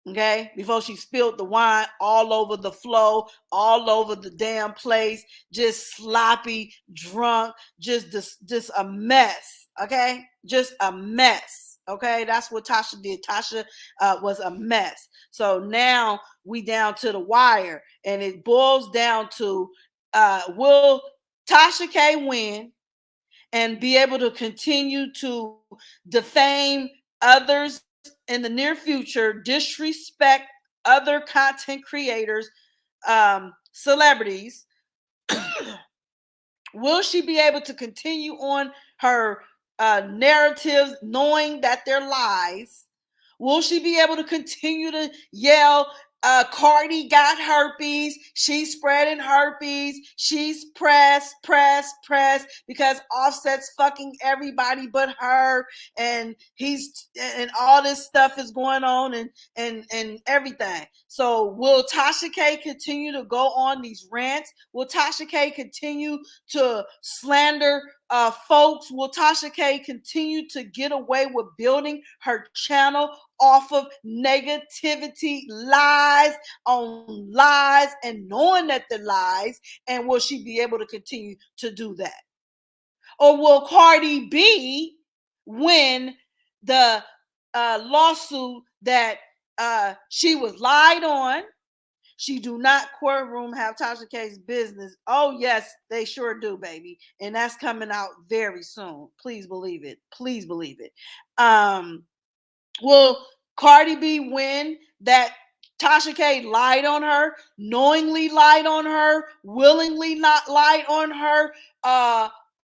Okay, before she spilled the wine all over the floor, all over the damn place, just sloppy, drunk, just a mess. Okay, just a mess. Okay, that's what Tasha did. Tasha was a mess. So now we down to the wire, and it boils down to will Tasha K win and be able to continue to defame others in the near future, disrespect other content creators, celebrities? Will she be able to continue on her narratives knowing that they're lies? Will she be able to continue to yell, Cardi got herpes, she's spreading herpes, she's pressed, because Offset's fucking everybody but her, and all this stuff is going on and everything. So will Tasha K continue to go on these rants? Will Tasha K continue to slander folks? Will Tasha K continue to get away with building her channel off of negativity, lies on lies, and knowing that they're lies? And will she be able to continue to do that? Or will Cardi B win the lawsuit that she was lied on, She do not courtroom have Tasha K's business. Oh yes, they sure do, baby, and that's coming out very soon. Please believe it. Please believe it. Will Cardi B win that Tasha K lied on her, knowingly lied on her, willingly not lied on her,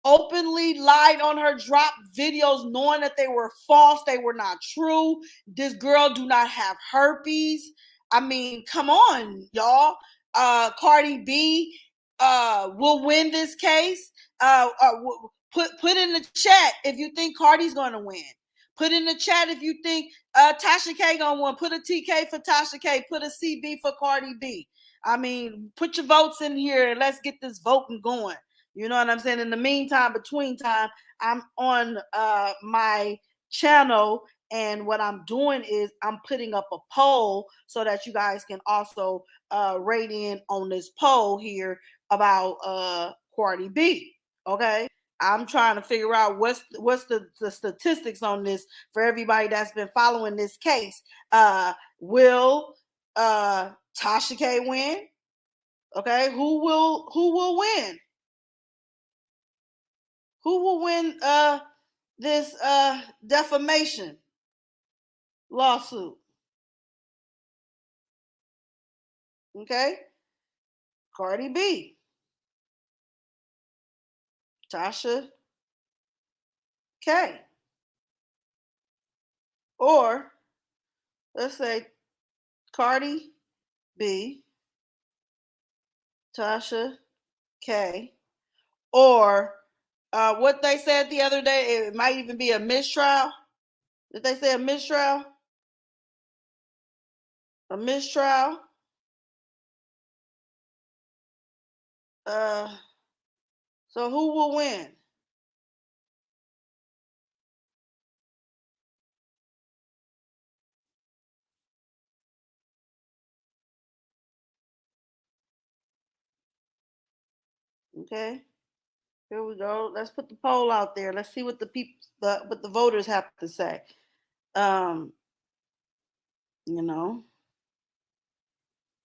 openly lied on her, dropped videos knowing that they were false, they were not true. This girl do not have herpes. I mean, come on, y'all. Cardi B will win this case. Put in the chat if you think Cardi's going to win. Put in the chat if you think Tasha K gonna win. Put a TK for Tasha K. Put a CB for Cardi B. I mean, put your votes in here and let's get this voting going. You know what I'm saying? In the meantime, between time, I'm on my channel, and what I'm doing is I'm putting up a poll so that you guys can also rate in on this poll here about Cardi B. Okay. I'm trying to figure out what's the statistics on this for everybody that's been following this case. Will Tasha K win? Okay, who will win? Who will win this defamation lawsuit? Okay, Cardi B, Tasha K, or let's say Cardi B, Tasha K, or what they said the other day, it might even be a mistrial. Did they say a mistrial? A mistrial? So who will win? Okay, here we go. Let's put the poll out there. Let's see what what the voters have to say. You know.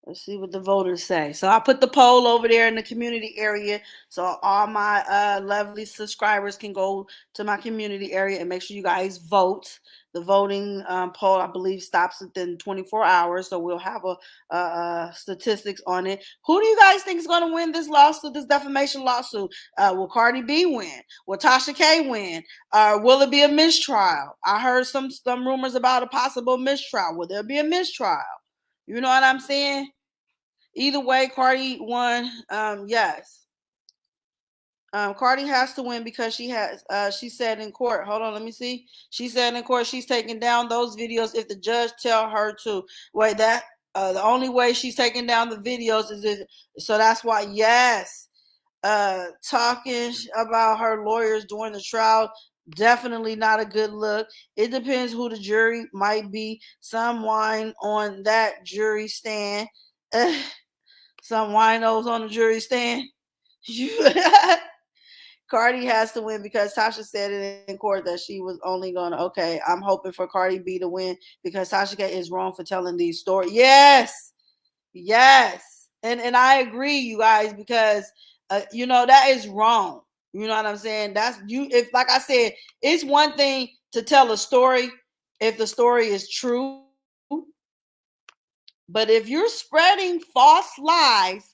Let's see what the voters say. So I put the poll over there in the community area, so all my lovely subscribers can go to my community area and make sure you guys vote. The voting poll, I believe, stops within 24 hours, so we'll have a statistics on it. Who do you guys think is going to win this lawsuit, this defamation lawsuit? Will Cardi B win? Will Tasha K win? Will it be a mistrial? I heard some rumors about a possible mistrial. Will there be a mistrial? You know what I'm saying? Either way, Cardi won. Yes. Cardi has to win because she said in court. Hold on, let me see. She said in court she's taking down those videos if the judge tell her to. Wait, that the only way she's taking down the videos is if, so that's why, yes. Talking about her lawyers during the trial, definitely not a good look. It depends who the jury might be. Some wine on that jury stand. Some winos on the jury stand. Cardi has to win because Tasha said it in court that she was only going to, okay, I'm hoping for Cardi B to win because Tasha K is wrong for telling these stories. Yes. Yes. And I agree, you guys, because, you know, that is wrong. You know what I'm saying? That's you. If, like I said, it's one thing to tell a story if the story is true. But if you're spreading false lies,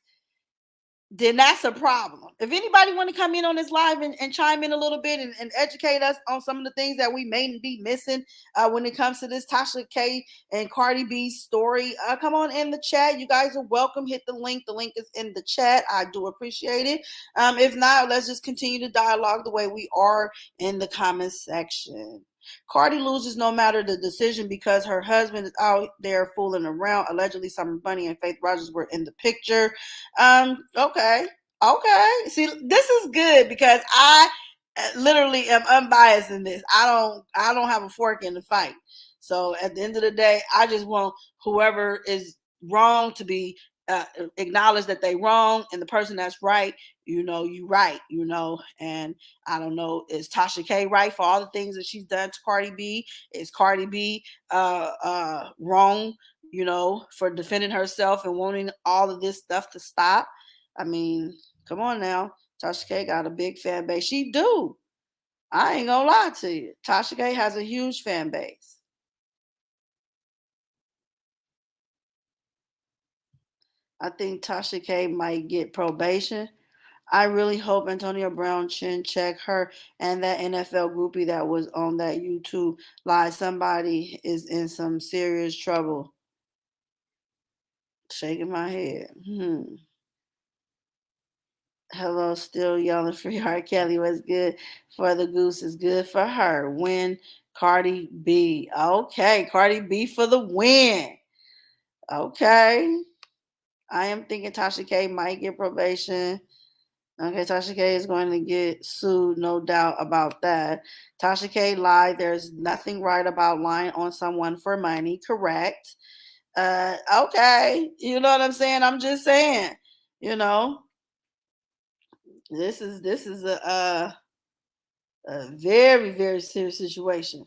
then that's a problem. If anybody want to come in on this live and chime in a little bit and educate us on some of the things that we may be missing when it comes to this Tasha K and Cardi B story, come on in the chat. You guys are welcome. Hit the link. The link is in the chat. I do appreciate it. If not, let's just continue to dialogue the way we are in the comment section. Cardi loses no matter the decision because her husband is out there fooling around. Allegedly, Summer Bunny and Faith Rogers were in the picture. Okay. See, this is good because I literally am unbiased in this. I don't have a fork in the fight. So at the end of the day, I just want whoever is wrong to be acknowledge that they wrong, and the person that's right, you know, you right, you know. And I don't know, is Tasha K right for all the things that she's done to Cardi B? Is Cardi B wrong you know, for defending herself and wanting all of this stuff to stop. I mean, come on now. Tasha K got a big fan base. She do. I ain't gonna lie to you. Tasha K has a huge fan base. I think Tasha K might get probation. I really hope Antonio Brown chin check her and that NFL groupie that was on that YouTube live. Somebody is in some serious trouble. Shaking my head. Hello, still yelling free R. Kelly. What's good for the goose is good for her. Win Cardi B. Okay, Cardi B for the win. Okay. I am thinking Tasha K might get probation. Okay, Tasha K is going to get sued, no doubt about that. Tasha K lied. There's nothing right about lying on someone for money. Correct. Okay. You know what I'm saying? I'm just saying, you know, this is a very, very serious situation.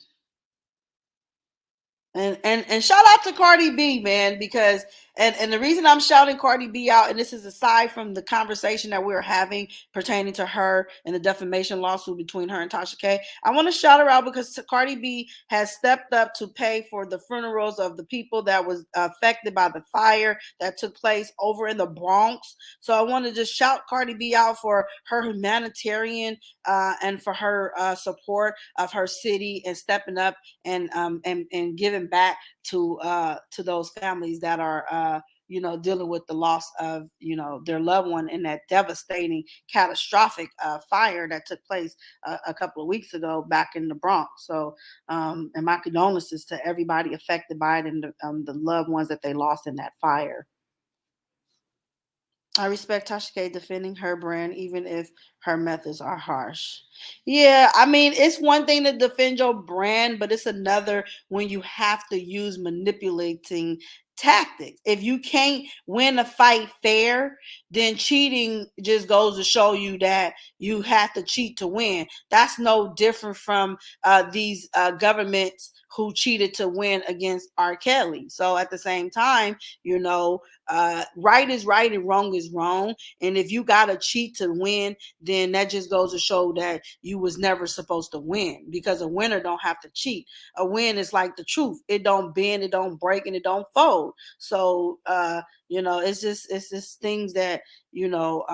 And shout out to Cardi B, man, because and the reason I'm shouting Cardi B out, and this is aside from the conversation that we're having pertaining to her and the defamation lawsuit between her and Tasha K, I want to shout her out because Cardi B has stepped up to pay for the funerals of the people that was affected by the fire that took place over in the Bronx. So I want to just shout Cardi B out for her humanitarian and for her support of her city and stepping up and giving back to those families that are you know, dealing with the loss of, you know, their loved one in that devastating, catastrophic fire that took place a couple of weeks ago back in the Bronx. So, and my condolences to everybody affected by it and the loved ones that they lost in that fire. I respect Tasha K defending her brand, even if her methods are harsh. Yeah, I mean, it's one thing to defend your brand, but it's another when you have to use manipulating tactics. If you can't win a fight fair, then cheating just goes to show you that you have to cheat to win. That's no different from these governments who cheated to win against R. Kelly. So at the same time, you know, right is right and wrong is wrong. And if you gotta cheat to win, then that just goes to show that you was never supposed to win, because a winner don't have to cheat. A win is like the truth. It don't bend, it don't break, and it don't fold. So you know, it's just things that, you know,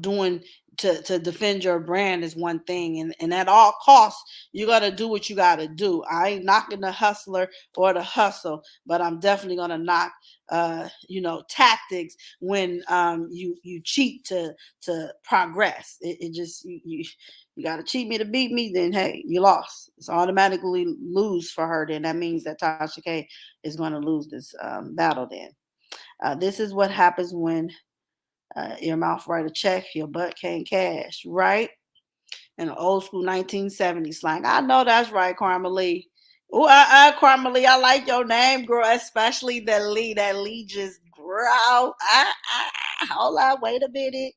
doing to defend your brand is one thing, and at all costs you got to do what you got to do. I ain't knocking the hustler or the hustle, but I'm definitely gonna knock you know, tactics when you cheat to progress. It just you got to cheat me to beat me, then hey, you lost. It's automatically lose for her. Then that means that Tasha K is going to lose this battle. Then this is what happens when your mouth write a check, your butt can't cash, right? In the old school 1970s slang. I know that's right, Karma Lee. Oh, Karma Lee, I like your name, girl, especially the Lee. That Lee just growl. Hold on, wait a minute.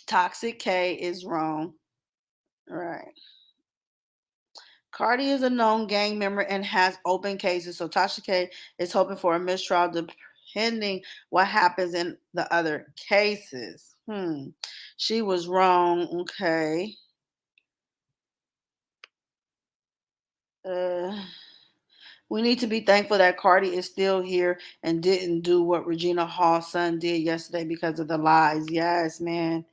Toxic K is wrong. Right. Cardi is a known gang member and has open cases, so Tasha K is hoping for a mistrial depending what happens in the other cases. She was wrong. Okay. We need to be thankful that Cardi is still here and didn't do what Regina Hall's son did yesterday because of the lies. Yes, man.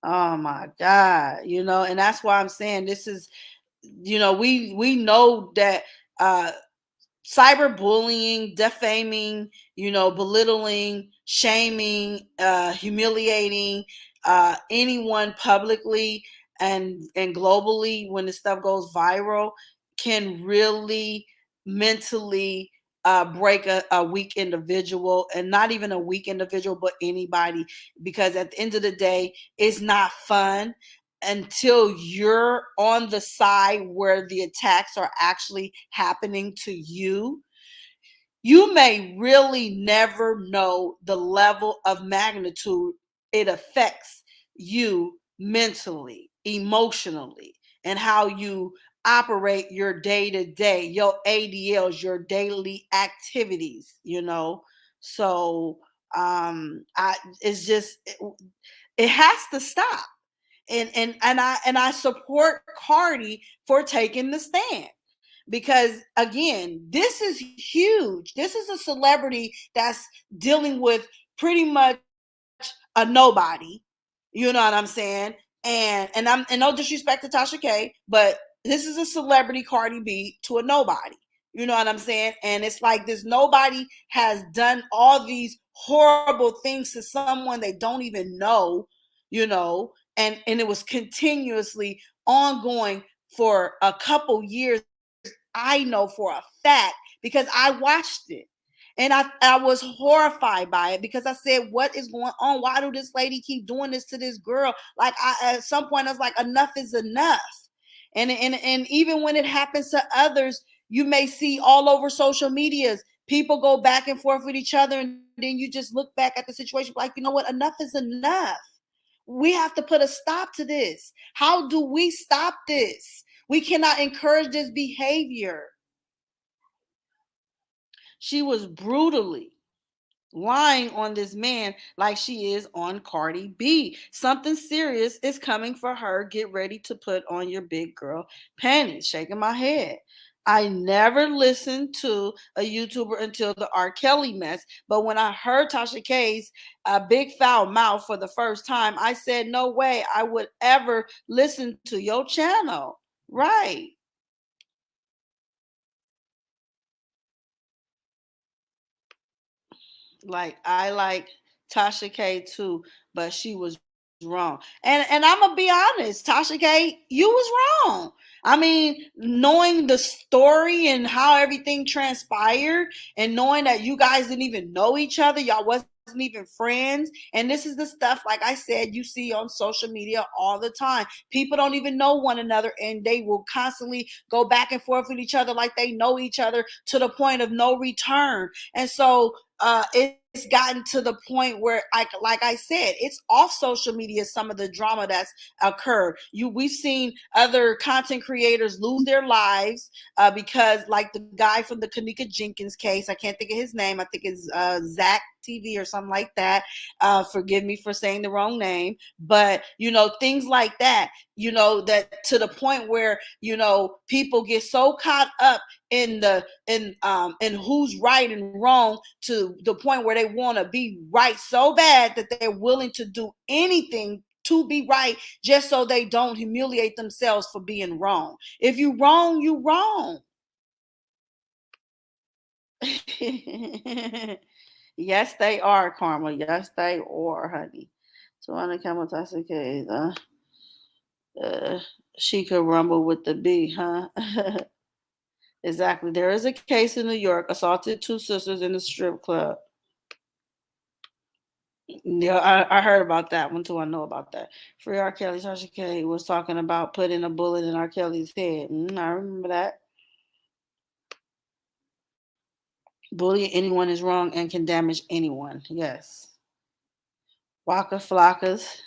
Oh my God. You know, and that's why I'm saying this is, you know, we know that cyberbullying, defaming, you know, belittling, shaming, humiliating anyone publicly and globally when this stuff goes viral can really mentally break a weak individual, and not even a weak individual, but anybody, because at the end of the day, it's not fun until you're on the side where the attacks are actually happening to you. You may really never know the level of magnitude it affects you mentally, emotionally, and how you operate your day to day, your ADLs, your daily activities, So I it's just it has to stop. And I support Cardi for taking the stand. Because again, this is huge. This is a celebrity that's dealing with pretty much a nobody. You know what I'm saying? And no disrespect to Tasha K, but this is a celebrity Cardi B to a nobody. You know what I'm saying? And it's like this nobody has done all these horrible things to someone they don't even know, and it was continuously ongoing for a couple years. I know for a fact because I watched it. And I was horrified by it because I said, what is going on? Why do this lady keep doing this to this girl? Like at some point I was like, enough is enough. And even when it happens to others, you may see all over social medias, people go back and forth with each other. And then you just look back at the situation like, you know what? Enough is enough. We have to put a stop to this. How do we stop this? We cannot encourage this behavior. She was brutally lying on this man like she is on Cardi B. Something serious is coming for her. Get ready to put on your big girl panties. Shaking my head. I never listened to a YouTuber until the R. Kelly mess. But when I heard Tasha K's big foul mouth for the first time, I said, no way I would ever listen to your channel. Right. Like I like Tasha K too, but she was wrong. And I'm gonna be honest, Tasha K, you was wrong. I mean, knowing the story and how everything transpired, and knowing that you guys didn't even know each other, y'all wasn't even friends. And this is the stuff, like I said, you see on social media all the time. People don't even know one another, and they will constantly go back and forth with each other like they know each other to the point of no return. And so it's gotten to the point where, like I said, it's off social media. Some of the drama that's occurred. We've seen other content creators lose their lives because, like the guy from the Kanika Jenkins case, I can't think of his name. I think it's Zach TV or something like that. Forgive me for saying the wrong name, but things like that. That to the point where people get so caught up in who's right and wrong to the point where they want to be right so bad that they're willing to do anything to be right just so they don't humiliate themselves for being wrong. If you wrong, you wrong. Yes, they are, Karma. Yes, they are, honey. So on the camel Tasha K, she could rumble with the B, huh? Exactly. There is a case in New York, assaulted two sisters in a strip club. Yeah, I heard about that one too. I know about that. Free R. Kelly. Tasha K was talking about putting a bullet in R. Kelly's head. I remember that. Bullying anyone is wrong and can damage anyone. Yes. Waka Flocka's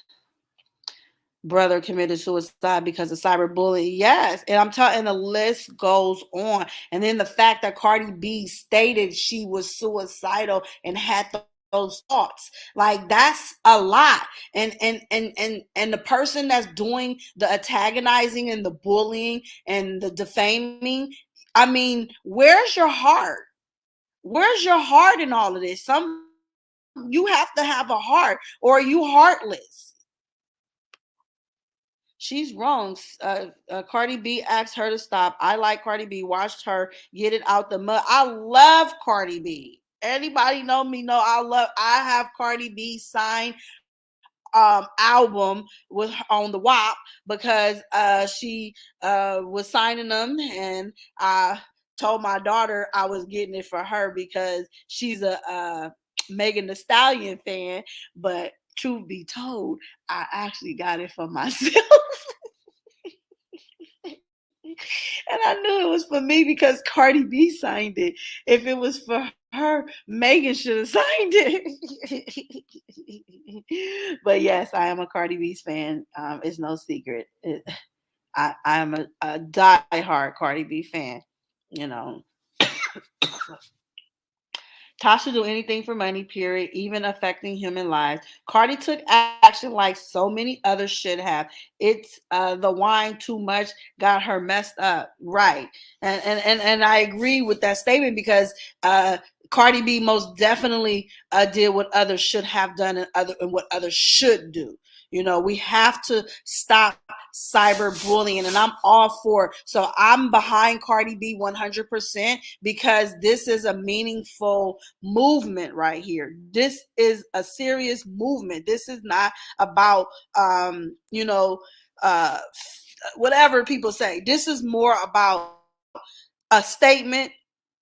brother committed suicide because of cyberbullying. Yes. And I'm telling, the list goes on. And then the fact that Cardi B stated she was suicidal and had those thoughts, like that's a lot. And the person that's doing the antagonizing and the bullying and the defaming, I mean, where's your heart? Where's your heart in all of this? You have to have a heart, or are you heartless? She's wrong. Cardi B asked her to stop. I like Cardi B. Watched her get it out the mud. I love Cardi B. Anybody know me? Know I have Cardi B signed album with on the WAP because she was signing them, and I told my daughter I was getting it for her because she's a Megan Thee Stallion fan. But truth be told, I actually got it for myself. And I knew it was for me because Cardi B signed it. If it was for her, Megan should have signed it. But yes, I am a Cardi B's fan. It's no secret. I'm a diehard Cardi B fan, you know. Tasha do anything for money, period, even affecting human lives. Cardi took action like so many others should have. It's the wine too much got her messed up. Right. And I agree with that statement because Cardi B most definitely did what others should have done and what others should do. You know, we have to stop cyberbullying, and I'm all for it. So I'm behind Cardi B 100% because this is a meaningful movement right here. This is a serious movement. This is not about, you know, whatever people say. This is more about a statement.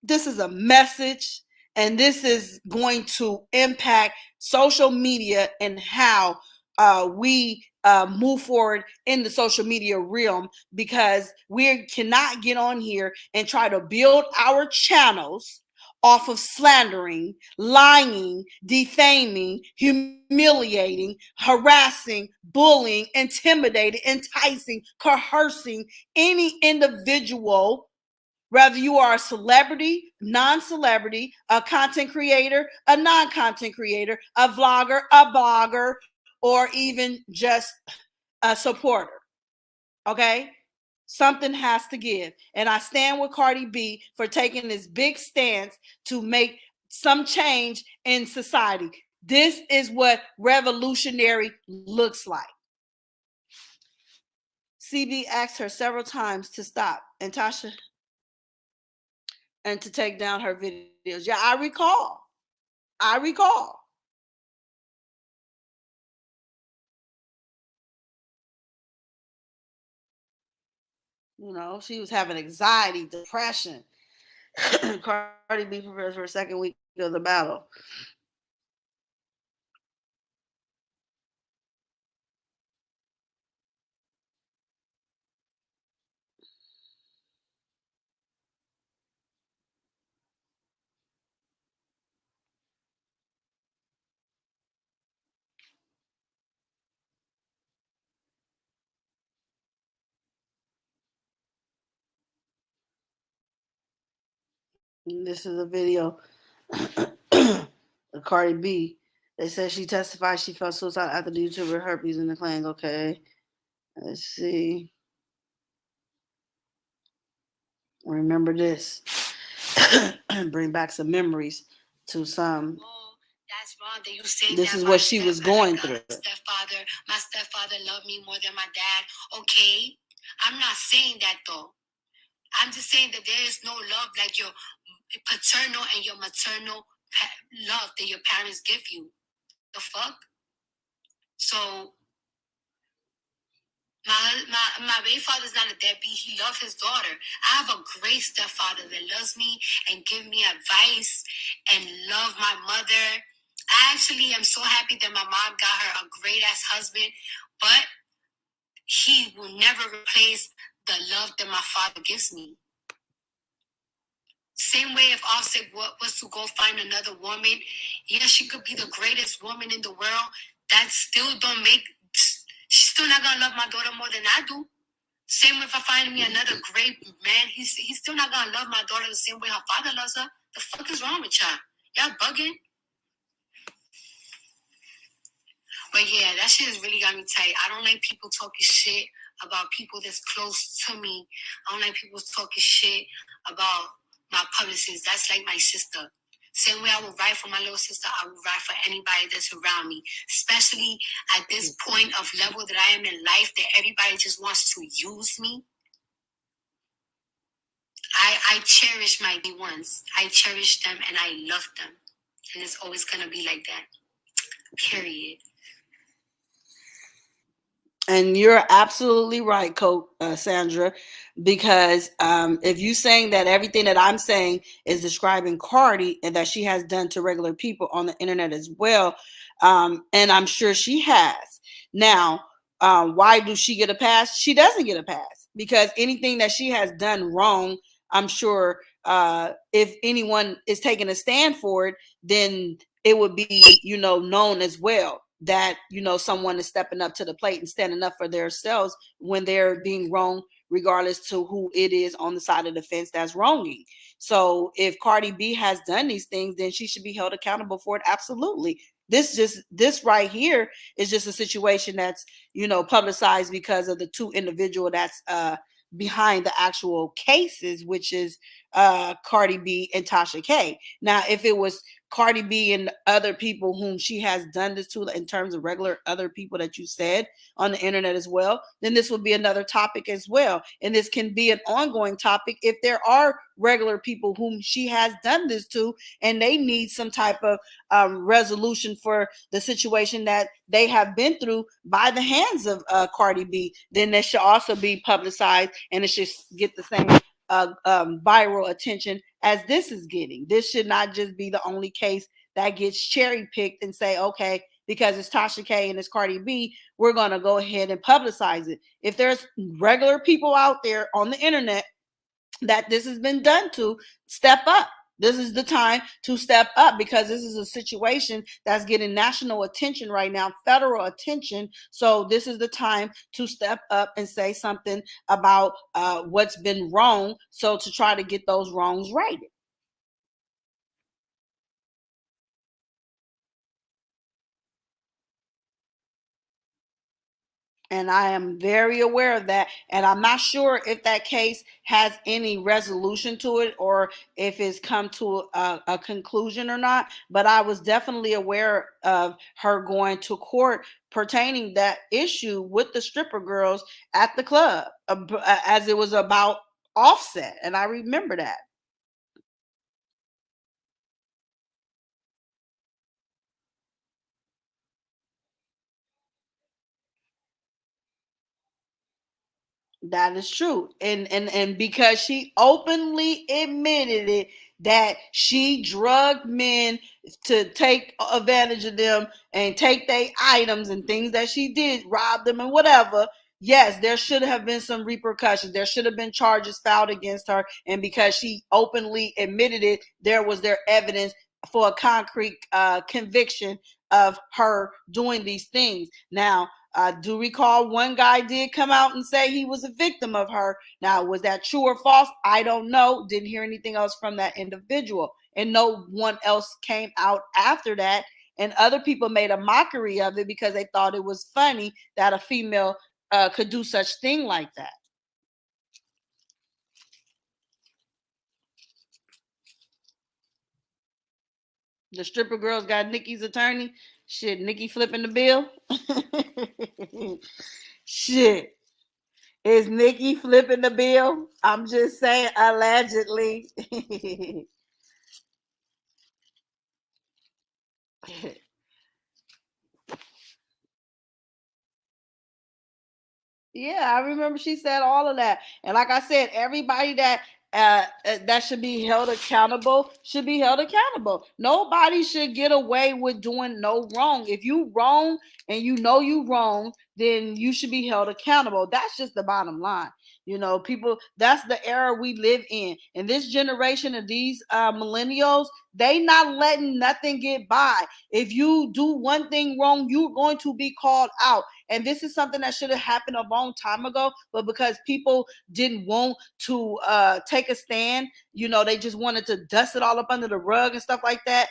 This is a message, and this is going to impact social media and how we move forward in the social media realm, because we cannot get on here and try to build our channels off of slandering, lying, defaming, humiliating, harassing, bullying, intimidating, enticing, coercing any individual, whether you are a celebrity, non-celebrity, a content creator, a non-content creator, a vlogger, a blogger, or even just a supporter. Okay? Something has to give. And I stand with Cardi B for taking this big stance to make some change in society. This is what revolutionary looks like. CB asked her several times to stop, and Tasha, and to take down her videos. Yeah, I recall. You know, she was having anxiety, depression. Cardi B prepares for a second week of the battle. This is a video of Cardi B. They said she testified she felt suicide after the YouTuber herpes in the claim. Okay, let's see. Remember this. Bring back some memories to some. That's wrong that you say this that is what she was going through. My stepfather loved me more than my dad. Okay, I'm not saying that though. I'm just saying that there is no love like your paternal and your maternal love that your parents give you. The fuck? So my baby father's not a deadbeat. He loves his daughter. I have a great stepfather that loves me and give me advice and love my mother. I actually am so happy that my mom got her a great ass husband, but he will never replace the love that my father gives me. Same way if Offset was to go find another woman, yeah, she could be the greatest woman in the world. That still don't make, she's still not gonna love my daughter more than I do. Same way if I find me another great man, he's still not gonna love my daughter the same way her father loves her. The fuck is wrong with y'all? Y'all bugging? But yeah, that shit has really got me tight. I don't like people talking shit about people that's close to me. I don't like people talking shit about my publicist. That's like my sister. Same way I would write for my little sister, I would write for anybody that's around me. Especially at this point of level that I am in life, that everybody just wants to use me. I cherish my day ones. I cherish them and I love them. And it's always going to be like that. Period. And you're absolutely right, Coach Sandra, because if you're saying that everything that I'm saying is describing Cardi and that she has done to regular people on the internet as well, and I'm sure she has. Now, why do she get a pass? She doesn't get a pass because anything that she has done wrong, I'm sure if anyone is taking a stand for it, then it would be, known as well. that, you know, someone is stepping up to the plate and standing up for themselves when they're being wrong, regardless to who it is on the side of the fence that's wronging. So if Cardi B has done these things, then she should be held accountable for it. Absolutely. This right here is just a situation that's, you know, publicized because of the two individual that's behind the actual cases, which is Cardi B and Tasha K. Now, if it was Cardi B and other people whom she has done this to, in terms of regular other people that you said on the internet as well, then this would be another topic as well. And this can be an ongoing topic if there are regular people whom she has done this to, and they need some type of resolution for the situation that they have been through by the hands of Cardi B. Then that should also be publicized, and it should get the same viral attention as this is getting. This should not just be the only case that gets cherry picked and say, okay, because it's Tasha K and it's Cardi B, we're going to go ahead and publicize it. If there's regular people out there on the internet that this has been done to, step up. This is the time to step up, because this is a situation that's getting national attention right now, federal attention. So this is the time to step up and say something about what's been wrong, so to try to get those wrongs righted. And I am very aware of that. And I'm not sure if that case has any resolution to it, or if it's come to a conclusion or not. But I was definitely aware of her going to court pertaining that issue with the stripper girls at the club, as it was about Offset. And I remember that. That is true. And because she openly admitted it, that she drugged men to take advantage of them and take their items and things that she did, rob them and whatever. Yes, there should have been some repercussions. There should have been charges filed against her. And because she openly admitted it, there evidence for a concrete conviction of her doing these things. Now, I do recall one guy did come out and say he was a victim of her. Now, was that true or false? I don't know. Didn't hear anything else from that individual. And no one else came out after that. And other people made a mockery of it because they thought it was funny that a female could do such thing like that. The stripper girls got Nikki's attorney. Shit, Nikki flipping the bill. Shit. Is Nikki flipping the bill? I'm just saying, allegedly. Yeah, I remember she said all of that. And like I said, everybody that should be held accountable should be held accountable. Nobody should get away with doing no wrong. If you wrong and you know you wrong, then you should be held accountable. That's just the bottom line. You know, people, that's the era we live in. And this generation of these millennials, they not letting nothing get by. If you do one thing wrong, you're going to be called out. And this is something that should have happened a long time ago, but because people didn't want to take a stand, you know, they just wanted to dust it all up under the rug and stuff like that.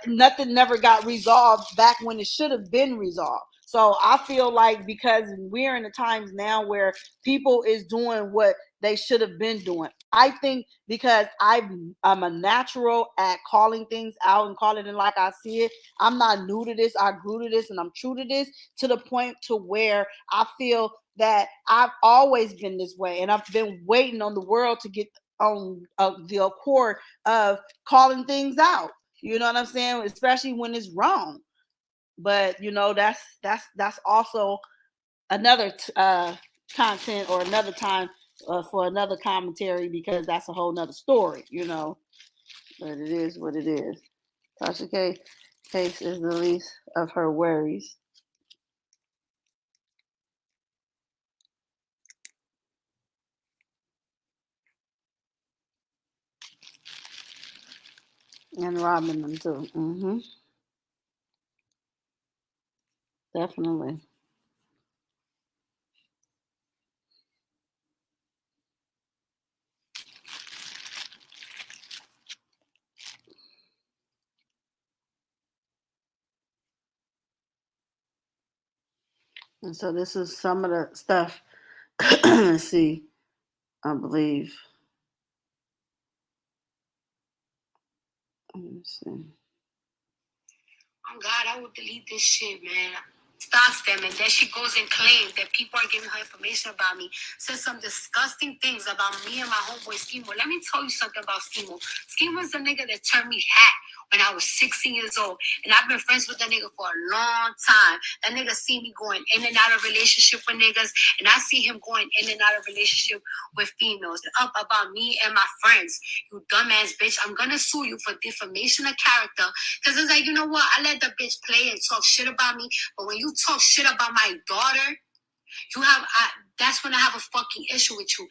Nothing never got resolved back when it should have been resolved. So I feel like because we're in the times now where people is doing what they should have been doing. I think because I'm a natural at calling things out and calling it like I see it. I'm not new to this. I grew to this and I'm true to this, to the point to where I feel that I've always been this way, and I've been waiting on the world to get on the accord of calling things out. You know what I'm saying? Especially when it's wrong. But you know, that's also another content, or another time for another commentary, because that's a whole nother story, you know. But it is what it is. Tasha K case is the least of her worries. And robbing them too. Definitely. And so this is some of the stuff. Let's see. I believe. Let me see. Oh God, I would delete this shit, man. Stops them, and then she goes and claims that people are giving her information about me. Says some disgusting things about me and my homeboy Schemo. Let me tell you something about Schemo. Schemo's the nigga that turned me hat when I was 16 years old. And I've been friends with that nigga for a long time. That nigga see me going in and out of relationship with niggas, and I see him going in and out of relationship with females. Up about me and my friends. You dumbass bitch. I'm gonna sue you for defamation of character. Because it's like, you know what? I let the bitch play and talk shit about me. But when you talk shit about my daughter, that's when I have a fucking issue with you.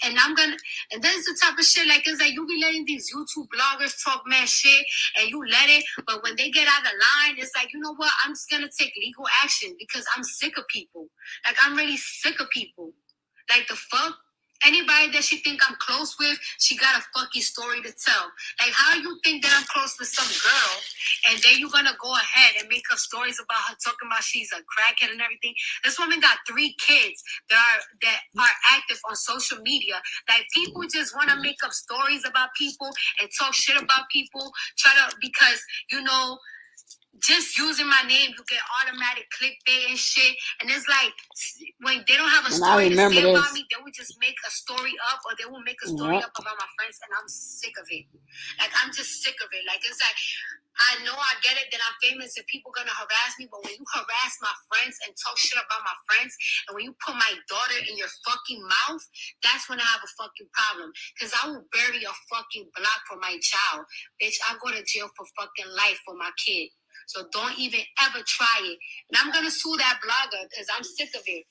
And I'm gonna, and that's the type of shit, like, it's like you be letting these YouTube bloggers talk mad shit and you let it, but when they get out of line, it's like, you know what, I'm just gonna take legal action because I'm sick of people. Like, I'm really sick of people. Like, the fuck? Anybody that she think I'm close with, she got a fucking story to tell. Like, how you think that I'm close with some girl, and then you're gonna go ahead and make up stories about her talking about she's a crackhead and everything? This woman got 3 kids that are active on social media. Like, people just want to make up stories about people and talk shit about people, because, you know, just using my name, you get automatic clickbait and shit. And it's like, when they don't have a story to say about me, they will just make a story up, or they will make a story up about my friends, and I'm sick of it. Like, I'm just sick of it. Like, it's like, I know I get it that I'm famous and people gonna harass me, but when you harass my friends and talk shit about my friends, and when you put my daughter in your fucking mouth, that's when I have a fucking problem. Because I will bury a fucking block for my child. Bitch, I go to jail for fucking life for my kid. So don't even ever try it. And I'm gonna sue that blogger because I'm sick of it.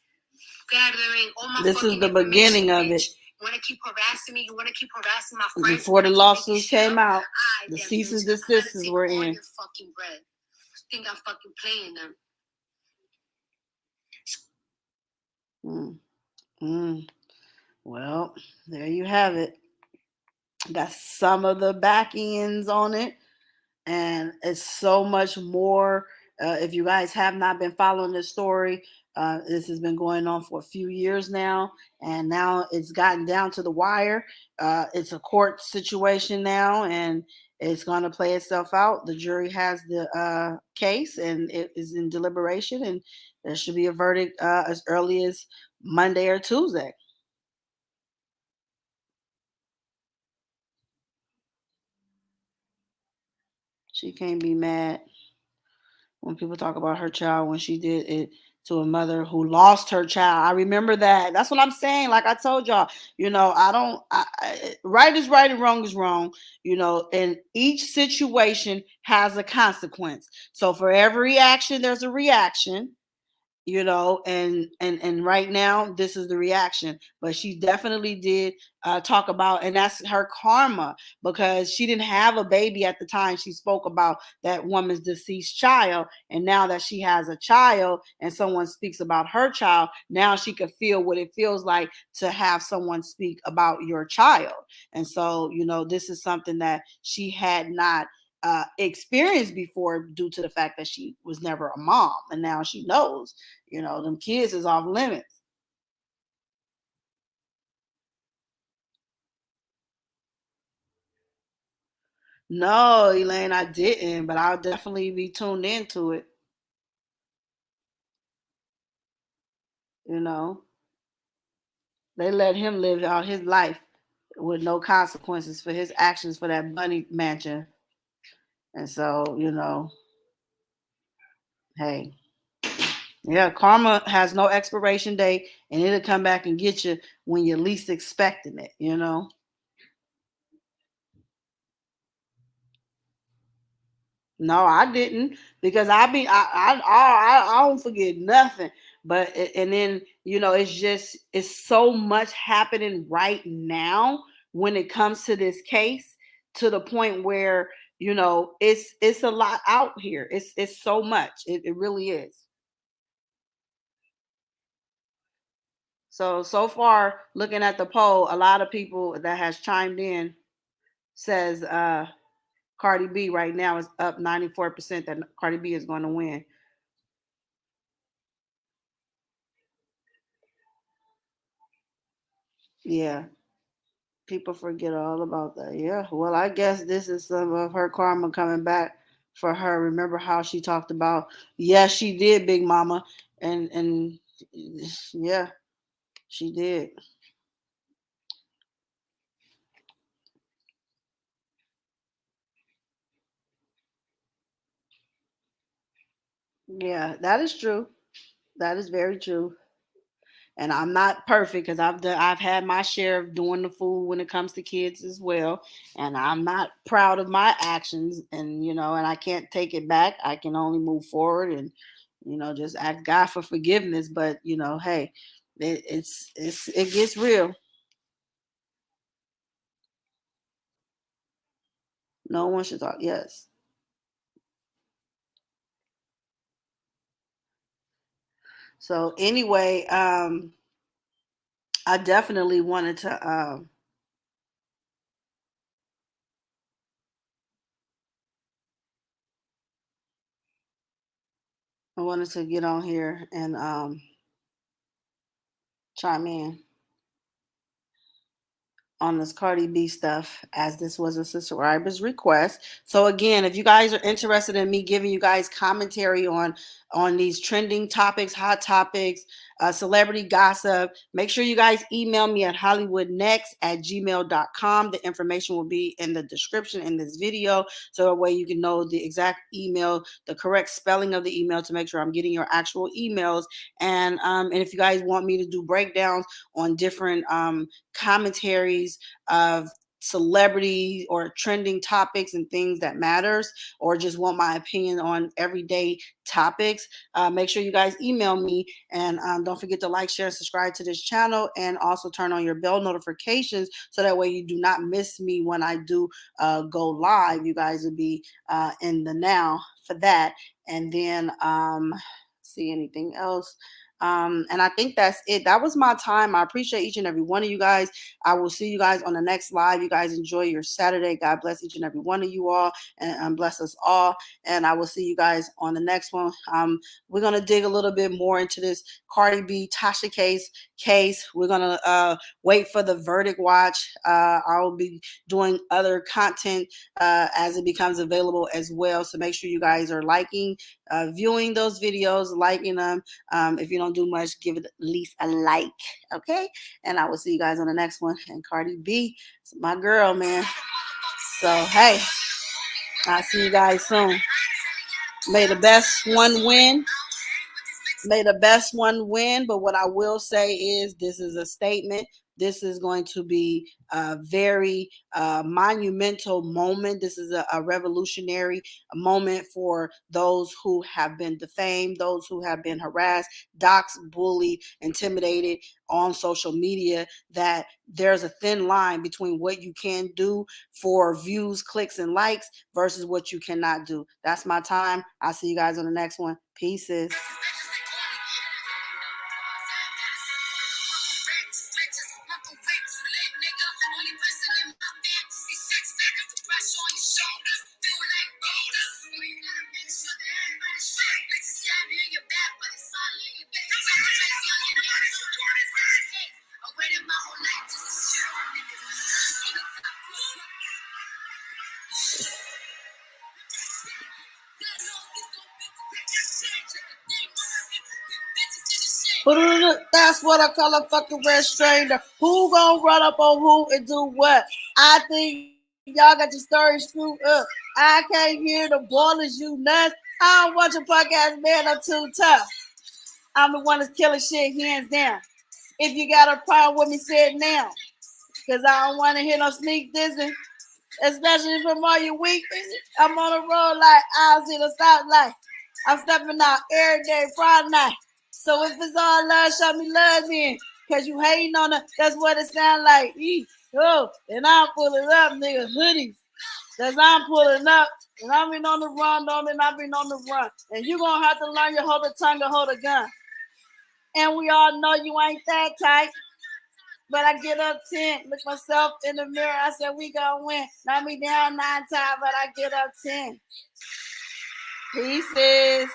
Gathering all my This is the beginning of it. You want to keep harassing me? You want to keep harassing my friends? Before the lawsuits came out, the cease and desists were in. Your fucking bread. Think I'm fucking playing them. Well, there you have it. Got some of the back ends on it, and it's so much more. If you guys have not been following this story, this has been going on for a few years now, and now it's gotten down to the wire. It's a court situation now, and it's going to play itself out. The jury has the case, and it is in deliberation, and there should be a verdict as early as Monday or Tuesday. She can't be mad when people talk about her child when she did it to a mother who lost her child. I remember that. That's what I'm saying. Like I told y'all, you know, right is right and wrong is wrong, you know, and each situation has a consequence. So for every action, there's a reaction. You know, and right now this is the reaction, but she definitely did talk about, and that's her karma, because she didn't have a baby at the time she spoke about that woman's deceased child, and now that she has a child and someone speaks about her child, now she could feel what it feels like to have someone speak about your child. And so, you know, this is something that she had not experienced before, due to the fact that she was never a mom, and now she knows, you know, them kids is off limits. No, Elaine, I didn't, but I'll definitely be tuned into it. You know, they let him live out his life with no consequences for his actions for that money mansion. And so, you know, hey, yeah, karma has no expiration date, and it'll come back and get you when you're least expecting it, you know. No, I didn't, because I don't forget nothing. But and then, you know, it's so much happening right now when it comes to this case, to the point where, you know, it's a lot out here. It's so much. It really is. So far, looking at the poll, a lot of people that has chimed in says Cardi B right now is up 94% that Cardi B is going to win. Yeah, people forget all about that. Yeah, well, I guess this is some of her karma coming back for her. Remember how she talked about, yes, she did, Big Mama, and yeah, she did. Yeah, that is true. That is very true. And I'm not perfect because I've had my share of doing the food when it comes to kids as well, and I'm not proud of my actions, and and I can't take it back. I can only move forward and just ask God for forgiveness. But hey, it gets real. No one should talk. Yes. So anyway, I definitely wanted to. I wanted to get on here and chime in on this Cardi B stuff, as this was a subscriber's request. So again, if you guys are interested in me giving you guys commentary on these trending topics, hot topics, celebrity gossip, make sure you guys email me at hollywoodnext@gmail.com. The information will be in the description in this video, so that way you can know the exact email, the correct spelling of the email, to make sure I'm getting your actual emails. And if you guys want me to do breakdowns on different commentaries of celebrity or trending topics and things that matters, or just want my opinion on everyday topics, make sure you guys email me. And don't forget to like, share, and subscribe to this channel, and also turn on your bell notifications, so that way you do not miss me when I do go live. You guys will be in the now for that. And then see anything else. And I think that's it. That was my time. I appreciate each and every one of you guys. I will see you guys on the next live. You guys enjoy your Saturday. God bless each and every one of you all, and bless us all. And I will see you guys on the next one. We're gonna dig a little bit more into this Cardi B, Tasha case. We're gonna wait for the verdict watch. I will be doing other content as it becomes available as well. So make sure you guys are liking, viewing those videos, liking them. If you don't do much, give it at least a like, okay? And I will see you guys on the next one. And Cardi B, my girl, man. So hey, I'll see you guys soon. May the best one win. May the best one win. But what I will say is, this is a statement. This is going to be a very monumental moment. This is a revolutionary moment for those who have been defamed, those who have been harassed, doxed, bullied, intimidated on social media, that there's a thin line between what you can do for views, clicks, and likes versus what you cannot do. That's my time. I'll see you guys on the next one. Pieces. That's what I call a fucking restrainer. Who gonna run up on who and do what? I think y'all got your story screwed up. I can't hear the ballers, you nuts. I don't want your podcast, man. I'm too tough. I'm the one that's killing shit hands down. If you got a problem with me, say it now. Because I don't want to hear no sneak dissing. Especially from all you weak. I'm on the road like I'll see the stoplight. I'm stepping out every day, Friday night. So if it's all love, show me love then. Cause you hating on it, that's what it sound like. And I'm pulling up, nigga, hoodies. That's I'm pulling up. And I've been on the run, don't mean I've been on the run. And you gonna have to learn your hold the tongue and hold a gun. And we all know you ain't that type. But I get up 10, look myself in the mirror. I said, we gonna win. Knock me down 9 times, but I get up 10. Pieces.